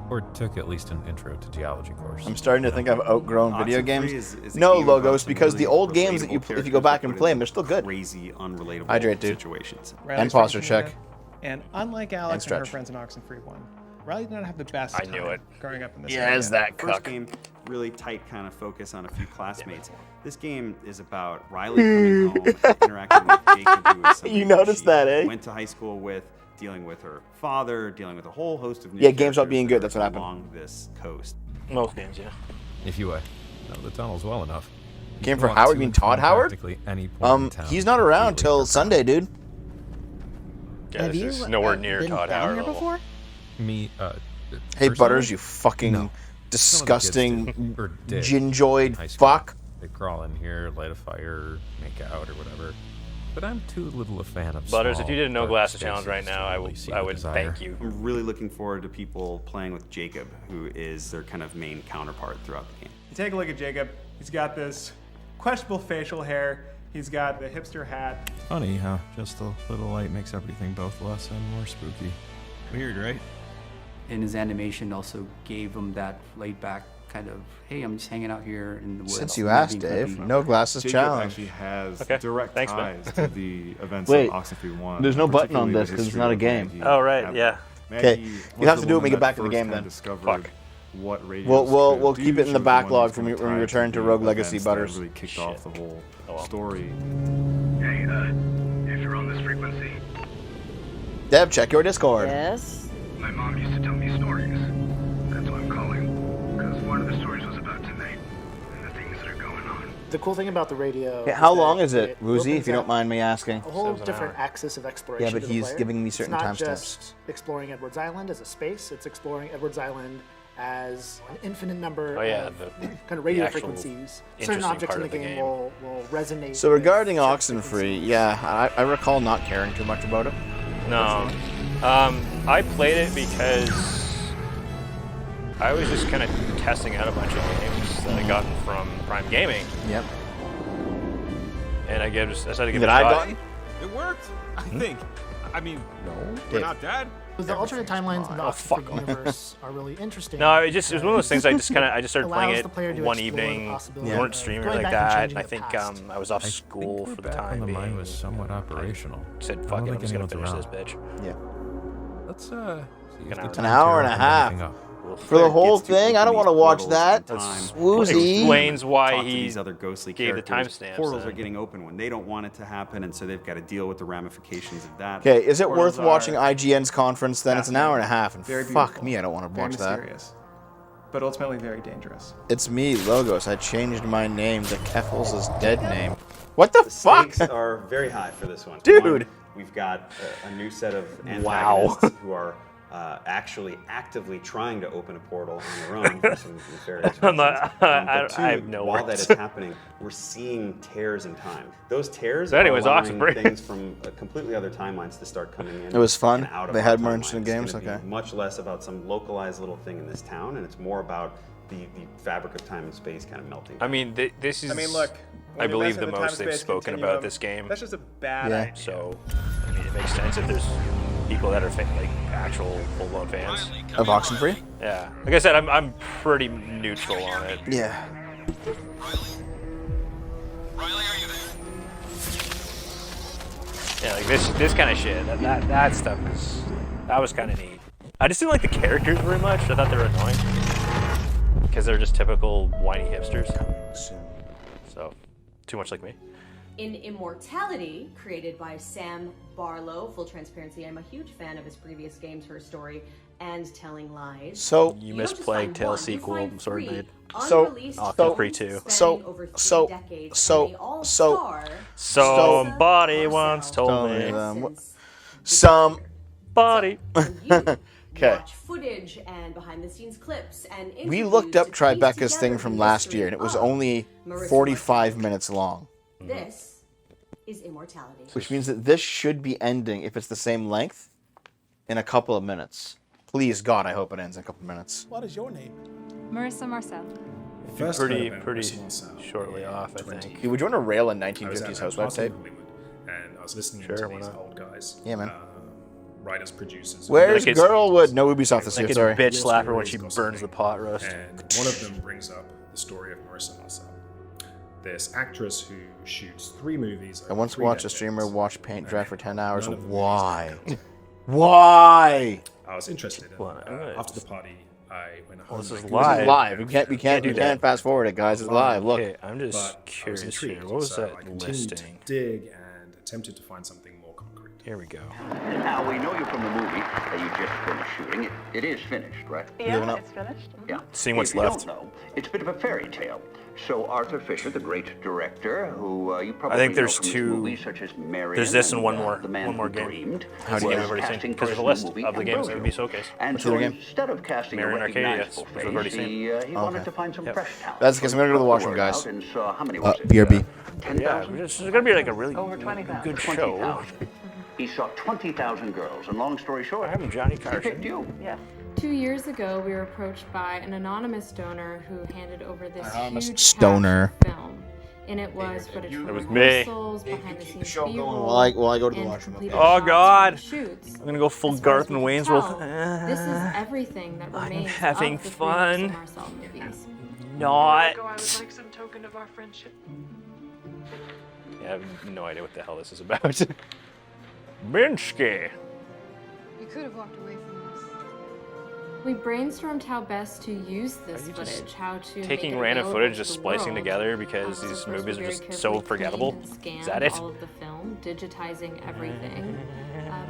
Or took at least an intro to geology course. I'm starting to think I've outgrown video Oxenfree games. is a No game logos, about some because really the old games that relatable if you go back characters and that play put them, they're still good. Crazy, unrelatable Hydrate, dude. situations. And Riley's posture from check. Canada, And unlike Alex and her stretch. friends in Oxenfree 1, Riley did not have the best I knew time it. growing up in this Yeah, area. is that First cuck. game, really tight kind of focus on a few classmates. This game is about Riley coming home, interacting with Jacob, who is somebody You noticed she that, eh? went to high school with, dealing with her father, dealing with a whole host of new Yeah, games not characters being that good, are that's what happened. along this coast. Most games, yeah. If you know the tunnels well enough. you Game can for walk Howard? to You mean and from Todd Howard? practically any point in town He's not around freely. till Sunday, dude. Yeah, Have this you is nowhere near been Todd down Howard here level. before? Me, Hey, personally? Butters, you fucking No. Some of the kids disgusting did, or did gingoid in high school. fuck. They crawl in here, light a fire, make out, or whatever. But I'm too little a fan of Butters, if small, you did a no dark glasses challenge spaces right now, to I really would see I the would desire. thank you. I'm really looking forward to people playing with Jacob, who is their kind of main counterpart throughout the game. You take a look at Jacob. He's got this questionable facial hair. He's got the hipster hat. Funny how just a little light makes everything both less and more spooky. Weird, right? And his animation also gave him that laid back kind of, hey, I'm just hanging out here in the woods. Since you asked, Dave, no glasses Jacob challenge. actually has Okay. direct Thanks, man. ties to the events Wait, of Oxenfree 1. there's no button on particularly the this 'cause it's history not a of game. Maggie. Oh, right, yeah. Okay, Maggie you'll have was to the do it when we woman get back that to the first game kind of then. discovered Fuck. What radios We'll could keep do. it in She the was one backlog that's when kinda we tied return to the Rogue Legacy, events that Butters. really kicked Shit. off the whole Oh, well. story. Hey, if you're on this frequency, Deb, check your Discord. Yes. my mom used to tell me stories. one of the stories was about tonight and the things that are going on. The cool thing about the radio. Yeah, how is long that is it, Woozy, if you don't mind me asking? A whole different axis of exploration. Yeah, but to the he's player. giving me certain It's not timestamps. just exploring Edwards Island as a space. It's exploring Edwards Island as an infinite number of kind of radio frequencies. Certain objects in the game will resonate. So regarding Oxenfree, yeah, I recall not caring too much about it. No. I played it because I was just kind of testing out a bunch of games that I gotten from Prime Gaming. Yep. And I decided to give That it a I shot. gotten? It worked, I think. I mean, we're not dead. The alternate timelines in the Oxford universe are really interesting. No, it was one of those things I just started playing Allows it the player to one explore the evening. We possibility weren't of streaming going like back and that, changing and I the think past. I was off school for the time when the being. mine was somewhat operational. I said, I fuck don't it, I'm think just gonna finish anyone's this bitch. Yeah. Let's see if the An time hour and turret a can half. anything up. For the whole thing? I don't want to watch that. That's Woozy. explains why Talk to he these other ghostly gave the characters. timestamps. Portals are getting open when they don't want it to happen, and so they've got to deal with the ramifications of that. Okay, is it Portals worth watching are IGN's conference then? It's an hour and a half, and Very fuck beautiful. me, I don't want to Very watch that. mysterious, but ultimately very dangerous. It's me, Logos. I changed my name to Keffels' dead name. What the fuck? Stakes are very high for this one. Dude. One, we've got a new set of antagonists who are actually actively trying to open a portal on their own for some nefarious reasons. I Two, have no while words. that is happening, we're seeing tears in time. Those tears So anyways, are allowing Oxenfree. things from completely other timelines to start coming in. It was fun. and out of They our had more timeline. interesting It's games? gonna be Okay. much less about some localized little thing in this town, and it's more about the fabric of time and space kind of melting. I mean, this is. I mean, look. I when you're believe messing the with most they've time-space spoken continuum, about this game. That's just a bad Yeah. idea. So, I mean, it makes sense if there's people that are like actual full-blown fans Of Oxenfree? Yeah. Like I said, I'm pretty neutral on it. Yeah. Yeah, like this kind of shit. That stuff that was kind of neat. I just didn't like the characters very much. I thought they were annoying because they're just typical whiny hipsters. So, too much like me. In Immortality, created by Sam Barlow, full transparency, I'm a huge fan of his previous games, Her Story and Telling Lies. So You missed Plague Tale sequel. Sorry, dude. Unreleased films spanning over 3 decades, and they all star Somebody once told me. Somebody. Okay. watch footage and behind-the-scenes clips and We interviews looked up to piece Tribeca's together thing the from last history year, and it was of only Marissa 45 minutes long. This is Immortality. Which means that this should be ending, if it's the same length, in a couple of minutes. Please, God, I hope it ends in a couple of minutes. What is your name? Marissa Marcel. First Pretty heard about pretty Marissa Marcel shortly in off, I 20. think. Dude, would you want to rail a I was 1950s at housewife Party in tape? Hollywood, and I was listening Sure, to why these not? old guys. Yeah, man. Writers, producers. Where's Like it's- Girlwood? No, Ubisoft this Like year, a sorry. bitch slap her when she burns the pot roast. And one of them brings up the story of Marissa Marcel, this actress who shoots 3 movies. I over once 3 watched a decades. streamer watch paint dry for 10 hours. None of the Why? movies Why? I was interested. And, after the party, I went home. this is and live. This is live. We can't fast forward it, guys. It's live. Look. Okay, I'm just But I was curious intrigued, here. What was so that I continued listing? to dig and attempted to find something more concrete. Here we go. Now, we know you from the movie that you just finished shooting. It is finished, right? Yeah, it's finished. Yeah. Seeing what's If you left. don't know, it's a bit of a fairy tale. So Arthur Fisher, the great director, who you probably I think know there's from his two- movies such as Marion There's this and one more. The Man One more Who game. Dreamed, How do you was know everything? casting Because there's a for list the movie of the games that would be Ambrosio. showcased. And What's so the other game? instead of casting Marion a Arcadia, recognizable which we've already face, seen. he wanted to find some Yep. fresh talent. That's because I'm going to go to the washroom, Word guys. out, and so how many was it? BRB. 10,000? Yeah, it's gonna be like a really Over 20,000. good show. 20,000. He saw 20,000 girls, and long story short, I'm Johnny he picked Carson. you. Yeah. 2 years ago, we were approached by an anonymous donor who handed over this Anonymous huge stoner. cast of film. And it was footage from It was me. rehearsals, behind the scenes B-roll, while I go to the and washroom. completed Oh shots God! from the shoots. I'm gonna go full As far Garth as we and can Wayne's World. tell, this is everything that I'm remains having of the fun. three Marissa Marcel movies. Not. I would like some token of our friendship. Yeah, I have no idea what the hell this is about. Minsky. You could have walked away from this. We brainstormed how best to use this footage, how to Taking make it random available footage, to just the splicing world. together because So these first movies we are very just so carefully forgettable. cleaned and Is scanned that it? all of the film, digitizing everything.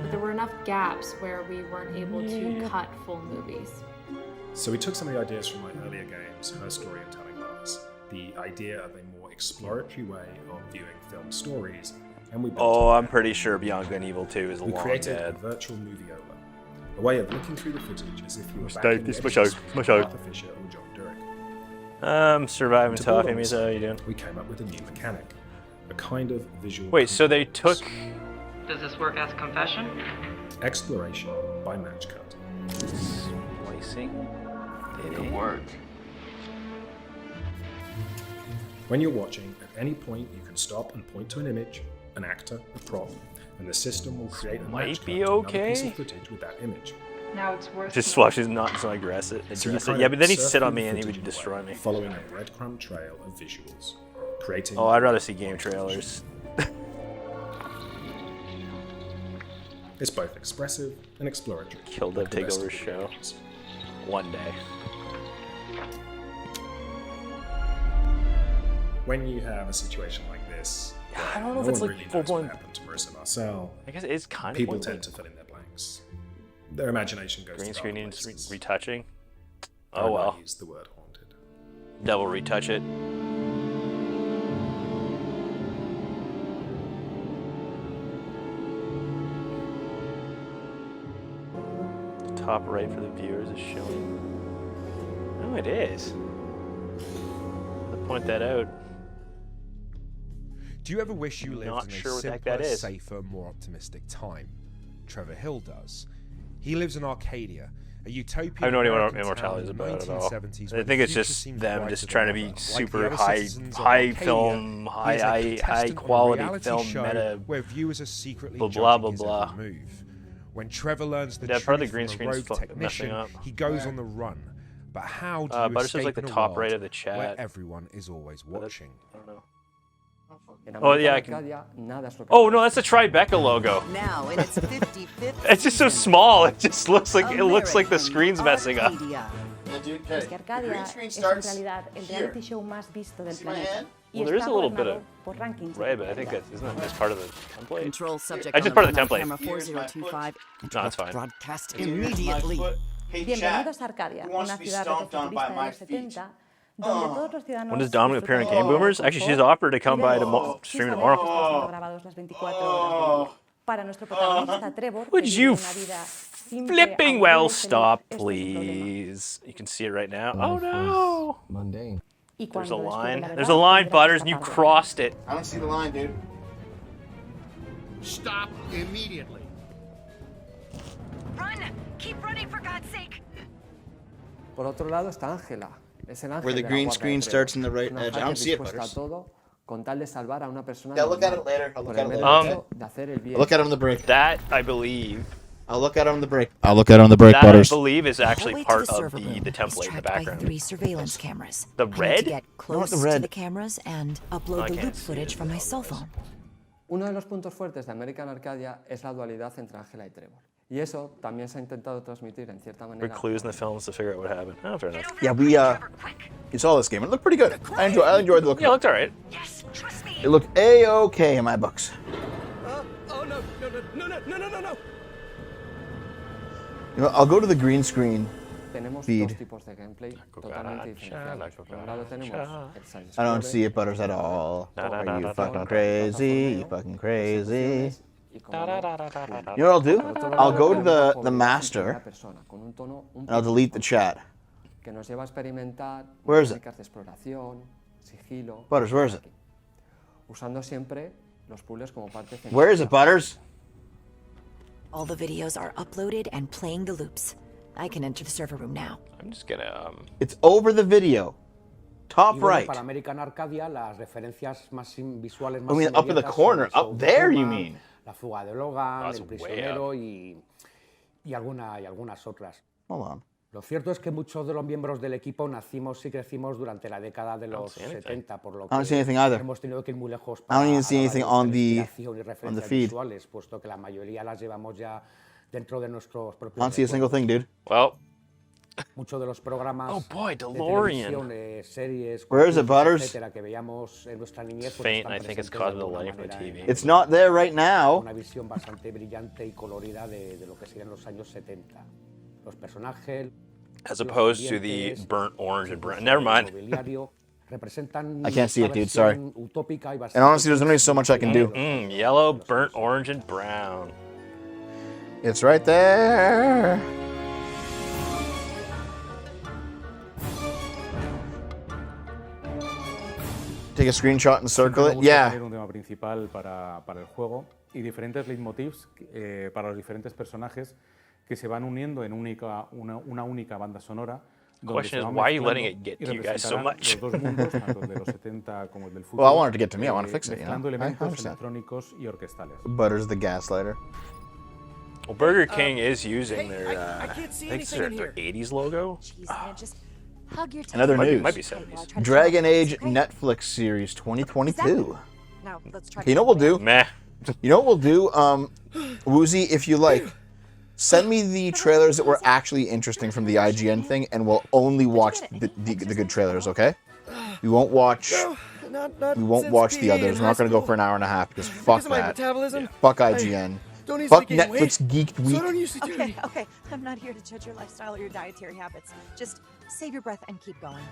But there were enough gaps where we weren't able to cut full movies. So we took some of the ideas from my earlier games, Her Story and Telling Lies, the idea of a more exploratory way of viewing film stories, and we built I'm pretty sure Beyond Good and Evil 2 is long dead. We created a virtual moviola, a way of looking through the footage as if you were back in the This Arthur Fisher or John Durick. Surviving Toffee, Misa, how you doing? We came up with a new mechanic, a kind of visual... Wait, so they took... Does this work as confession? Exploration by match cut. Splicing? Good work. When you're watching, at any point you can stop and point to an image, an actor, a prop, and the system will create a match cut to another piece of footage with that image. Now it's worth Just swap, she's not so aggressive. Yeah, but then he'd sit on me and he would destroy me. Following a breadcrumb trail of visuals, creating... Oh, I'd rather see game trailers. It's both expressive and exploratory. Kill Dev Takeover show. One day. When you have a situation like this, I don't know if it's like really knows what happened to Marissa Marcel. I guess it's kind of people tend to fill in their blanks. Their imagination goes green to screen other places. retouching. I Oh well. Use the word haunted. Devil retouch it. Top right for the viewers is showing. Oh, it is. I'll point that out. Do you ever wish you lived Not in sure a what the heck simpler, that is. safer, more optimistic time? Trevor Hill does. He lives in Arcadia, a utopia. I have no idea what Immortality is about at all. I think it's just them just trying to be super high film, high quality film meta. Where viewers are secretly blah blah judging his blah. every move. When Trevor learns the truth part of the from green a screen's rogue technician, messing up. he goes on the run. But how do you Butter says escape like the in a top world right of the chat. where everyone is always watching? I don't know. Oh yeah, I can. Oh no, that's the Tribeca logo. Now in its 55th It's just so small. It just looks like the screen's messing up. Es que Arcadia es en realidad el reality show más visto del planeta. Well, there is a little bit of por rankings. right, but I think that isn't that just part of the template. Control subject. Just part of the template. Camera 4025. No, it's fine. Broadcast immediately. Bienvenidos a Arcadia, una ciudad retrofuturista de los 70. Donde todos los ciudadanos When does Dominic appear in Game Boomers? Actually, she's offered to come by to stream tomorrow. grabados las 24 horas. Para nuestro protagonista Trevor, Would you una vida simple, flipping aburrida well y feliz, stop, este es su problema. please? You can see it right now. Oh no! Y There's a cuando descubre line. la There's a verdad, line, tendrá que Butters, and you escapar de crossed it. I don't see the line, dude. Stop immediately. Run! Keep running for God's sake! Por otro lado está Ángela. Es el ángel Where the de la green guarda screen de Trevor. starts in the right Una edge. I hacker don't see it, dispuesta a Butters. todo con tal de salvar a una persona Yeah, look at it normal, later. I'll por look at el it mero later. hecho de hacer el bien. I'll look at it on the break. That, I believe. I'll look at it on the break. I'll look at it on the break, That, Butters. I believe, is actually Hallway to part the of server room the is template in the tracked by background. 3 surveillance cameras. The I need red? to get close the to red. the cameras and upload I the can't loop see footage it. from my cell phone. Uno de los puntos fuertes de American Arcadia es la dualidad entre Ángela y Trevor. Y eso también se ha intentado transmitir en cierta There manera. are clues in the films to figure out what happened. Oh, fair enough. Yeah, we saw this game. It looked pretty good. I enjoyed the look. Yeah, it looked alright. Yes, trust me. It looked a-okay in my books. Oh no, no. You know, I'll go to the green screen Tenemos feed. dos tipos de gameplay totalmente diferenciados. Por un lado tenemos el side I don't scroller, see it, Butters, at all. Are you fucking crazy? You fucking crazy? y como no, You know what I'll do? I'll go to the master, and I'll delete the chat. que nos lleva a experimentar Where is it? técnicas de exploración, sigilo, Butters, where is it? usando siempre los puzzles como parte central. Where is it, Butters? All the videos are uploaded and playing the loops. I can enter the server room now. I'm just gonna, It's over the video. Top Y bueno, right. para American Arcadia, las referencias más visuales I más mean, up in the inmediatas corner. son Up there, you Soutoma, mean? La fuga de Logan, That's El way prisionero y algunas otras. Hold on. Lo cierto es que muchos de los miembros del equipo nacimos y crecimos durante la década de los see anything. 70, por lo I don't que see anything either. hemos tenido que ir muy lejos I para don't even see hablar de anything on the inspiración y referencias feed. visuales, puesto que la mayoría las llevamos ya dentro de nuestros I propios don't see a single thing, dude. well, muchos de los programas Oh, boy, de DeLorean. televisión, series, Where is it, concursos, Butters? etcétera, que veíamos en nuestra niñez, pues faint, están I think it's presentes caused de by the alguna lighting from the manera TV. It's not there right now. una visión bastante brillante y colorida de lo que serían los años 70. Los personajes, As opposed to the burnt orange and brown. Never mind. I can't see it, dude. Sorry. And honestly, there's only so much I can do. Yellow, burnt orange, and brown. It's right there. Take a screenshot and circle it. Yeah. Un tema principal para el juego y diferentes leitmotivs para los diferentes personajes que se van uniendo en una única banda sonora. Question is, why are you letting it get to you guys so much? Well, I wanted to get to me. I want to fix it, you know. I understand. Butter's the gaslighter. Well, Burger King is using their, I think it's their 80s logo. In other news, might be 70s. Dragon Age Netflix series 2022. Now, let's try. Okay, you know what we'll do? Meh. You know what we'll do? Woozy, if you like, send me the trailers that were actually interesting from the IGN thing, and we'll only watch the good trailers, okay? We won't watch the others. We're not going to go for an hour and a half because fuck that. Fuck IGN. Fuck Netflix Geeked Week. Okay. I'm not here to judge your lifestyle or your dietary habits. Just save your breath and keep going.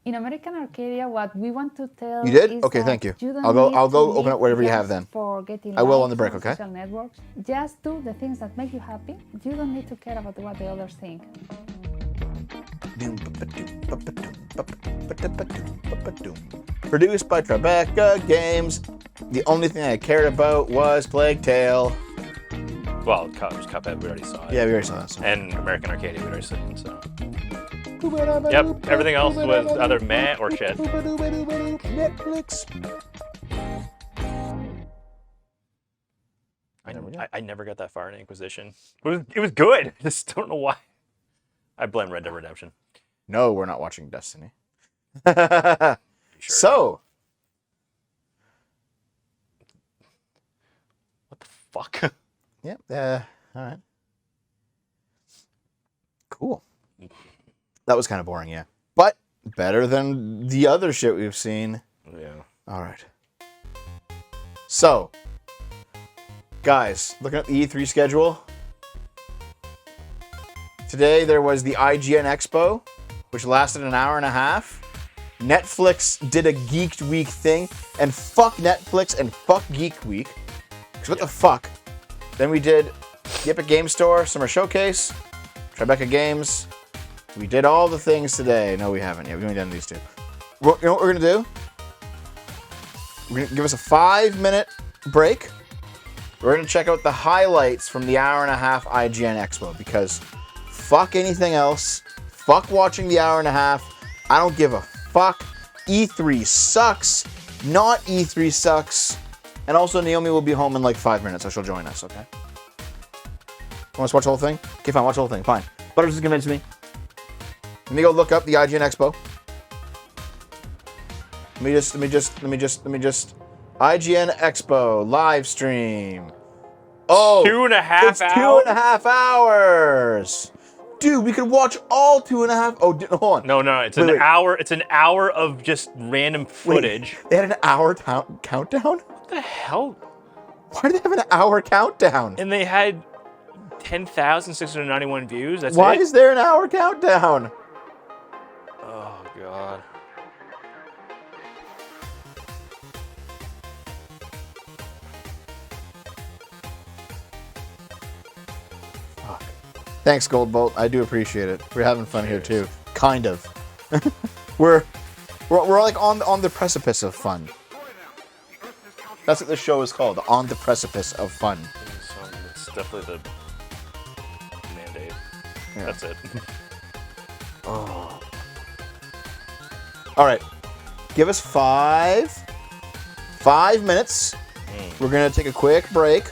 In American Arcadia, what we want to tell You did? is Okay, that thank you. don't I'll go need open up whatever you have just then. for getting I will on likes the break, on okay? social networks. Just do the things that make you happy. You don't need to care about what the others think. Produced by Tribeca Games. The only thing I cared about was Plague Tale. Well, it was Cuphead, we already saw it. Yeah, we already saw that. So. And American Arcadia, we already saw it, so. Yep, everything else was either meh or shit. Netflix. I never got that far in Inquisition. It was good. I just don't know why. I blame Red Dead Redemption. No, we're not watching Destiny. Sure. So. What the fuck? Yep. All right. Cool. That was kind of boring, yeah. But better than the other shit we've seen. Yeah. All right. So, guys, looking at the E3 schedule. Today there was the IGN Expo, which lasted an hour and a half. Netflix did a Geeked Week thing, and fuck Netflix and fuck Geek Week. Because what the fuck? Then we did the Epic Game Store Summer Showcase, Tribeca Games. We did all the things today. No, we haven't yet. We've only done these two. You know what we're going to do? We're going to give us a 5-minute break. We're going to check out the highlights from the hour and a half IGN Expo because fuck anything else. Fuck watching the hour and a half. I don't give a fuck. E3 sucks. Not-E3 sucks. And also, Naomi will be home in like 5 minutes, so she'll join us, okay? Want us to watch the whole thing? Okay, fine, watch the whole thing, fine. Butters has convinced me. Let me go look up the IGN Expo. Let me just. IGN Expo live stream. Oh, 2.5 it's 2.5 hours. Dude, we could watch all 2.5. Oh, hold on. No, it's an hour. It's an hour of just random footage. Wait, they had an hour countdown? What the hell? Why do they have an hour countdown? And they had 10,691 views. That's Why it? is there an hour countdown? Oh god. Fuck. Thanks, Goldbolt. I do appreciate it. We're having fun here too. Kind of. we're like on the precipice of fun. That's what this show is called. On the precipice of fun. It's definitely the mandate. Yeah. That's it. Oh. All right. Give us 5 minutes. We're going to take a quick break.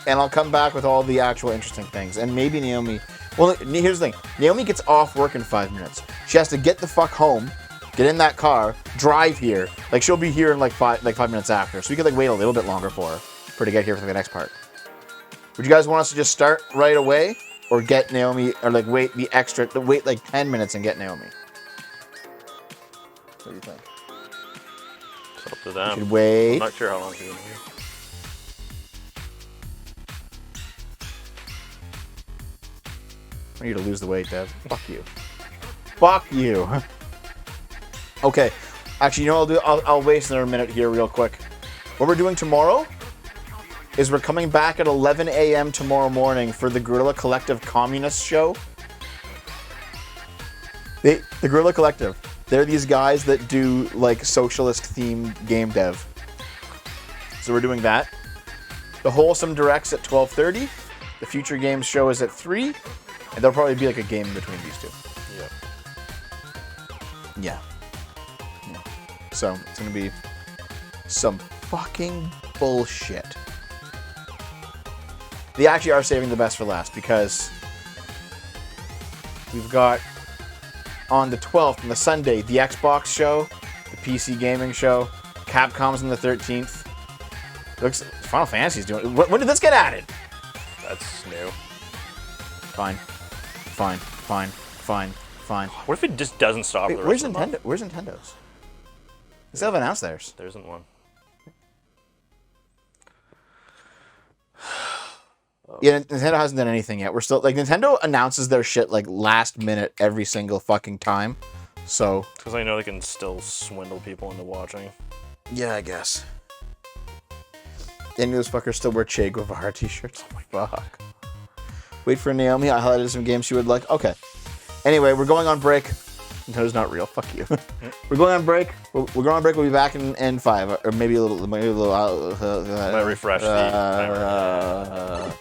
And I'll come back with all the actual interesting things. And maybe Naomi... Well, here's the thing. Naomi gets off work in 5 minutes. She has to get the fuck home, get in that car, drive here. Like, she'll be here in like 5 minutes after. So we could like wait a little bit longer for her to get here for the next part. Would you guys want us to just start right away? Or get Naomi... Or like wait like 10 minutes and get Naomi? What do you think? It's up to them. We should wait. I'm not sure how long she's going to be here. I need to lose the weight, Dev. Fuck you. Fuck you. Okay. Actually, you know what I'll do? I'll waste another minute here real quick. What we're doing tomorrow is we're coming back at 11 a.m. tomorrow morning for the Guerrilla Collective Communist Show. The Guerrilla Collective. They're these guys that do, like, socialist-themed game dev. So we're doing that. The Wholesome Direct's at 12:30. The Future Games Show is at 3. And there'll probably be, like, a game between these two. Yep. Yeah. So, it's going to be some fucking bullshit. They actually are saving the best for last because we've got on the 12th, on the Sunday, the Xbox show, the PC gaming show, Capcom's on the 13th. Looks Final Fantasy's doing. When did this get added? That's new. Fine. What if it just doesn't stop? Wait, where's Nintendo? Where's Nintendo's? They still haven't announced theirs. There isn't one. Yeah, Nintendo hasn't done anything yet. We're still like Nintendo announces their shit like last minute every single fucking time. So because I know they can still swindle people into watching. Yeah, I guess. Any of those fuckers still wear Che Guevara t-shirts? Oh my fuck. Wait for Naomi. I highlighted some games she would like. Okay. Anyway, we're going on break. Nintendo's not real. Fuck you. We're going on break. We're going on break. We'll be back in 5 or maybe a little. Might refresh the timer.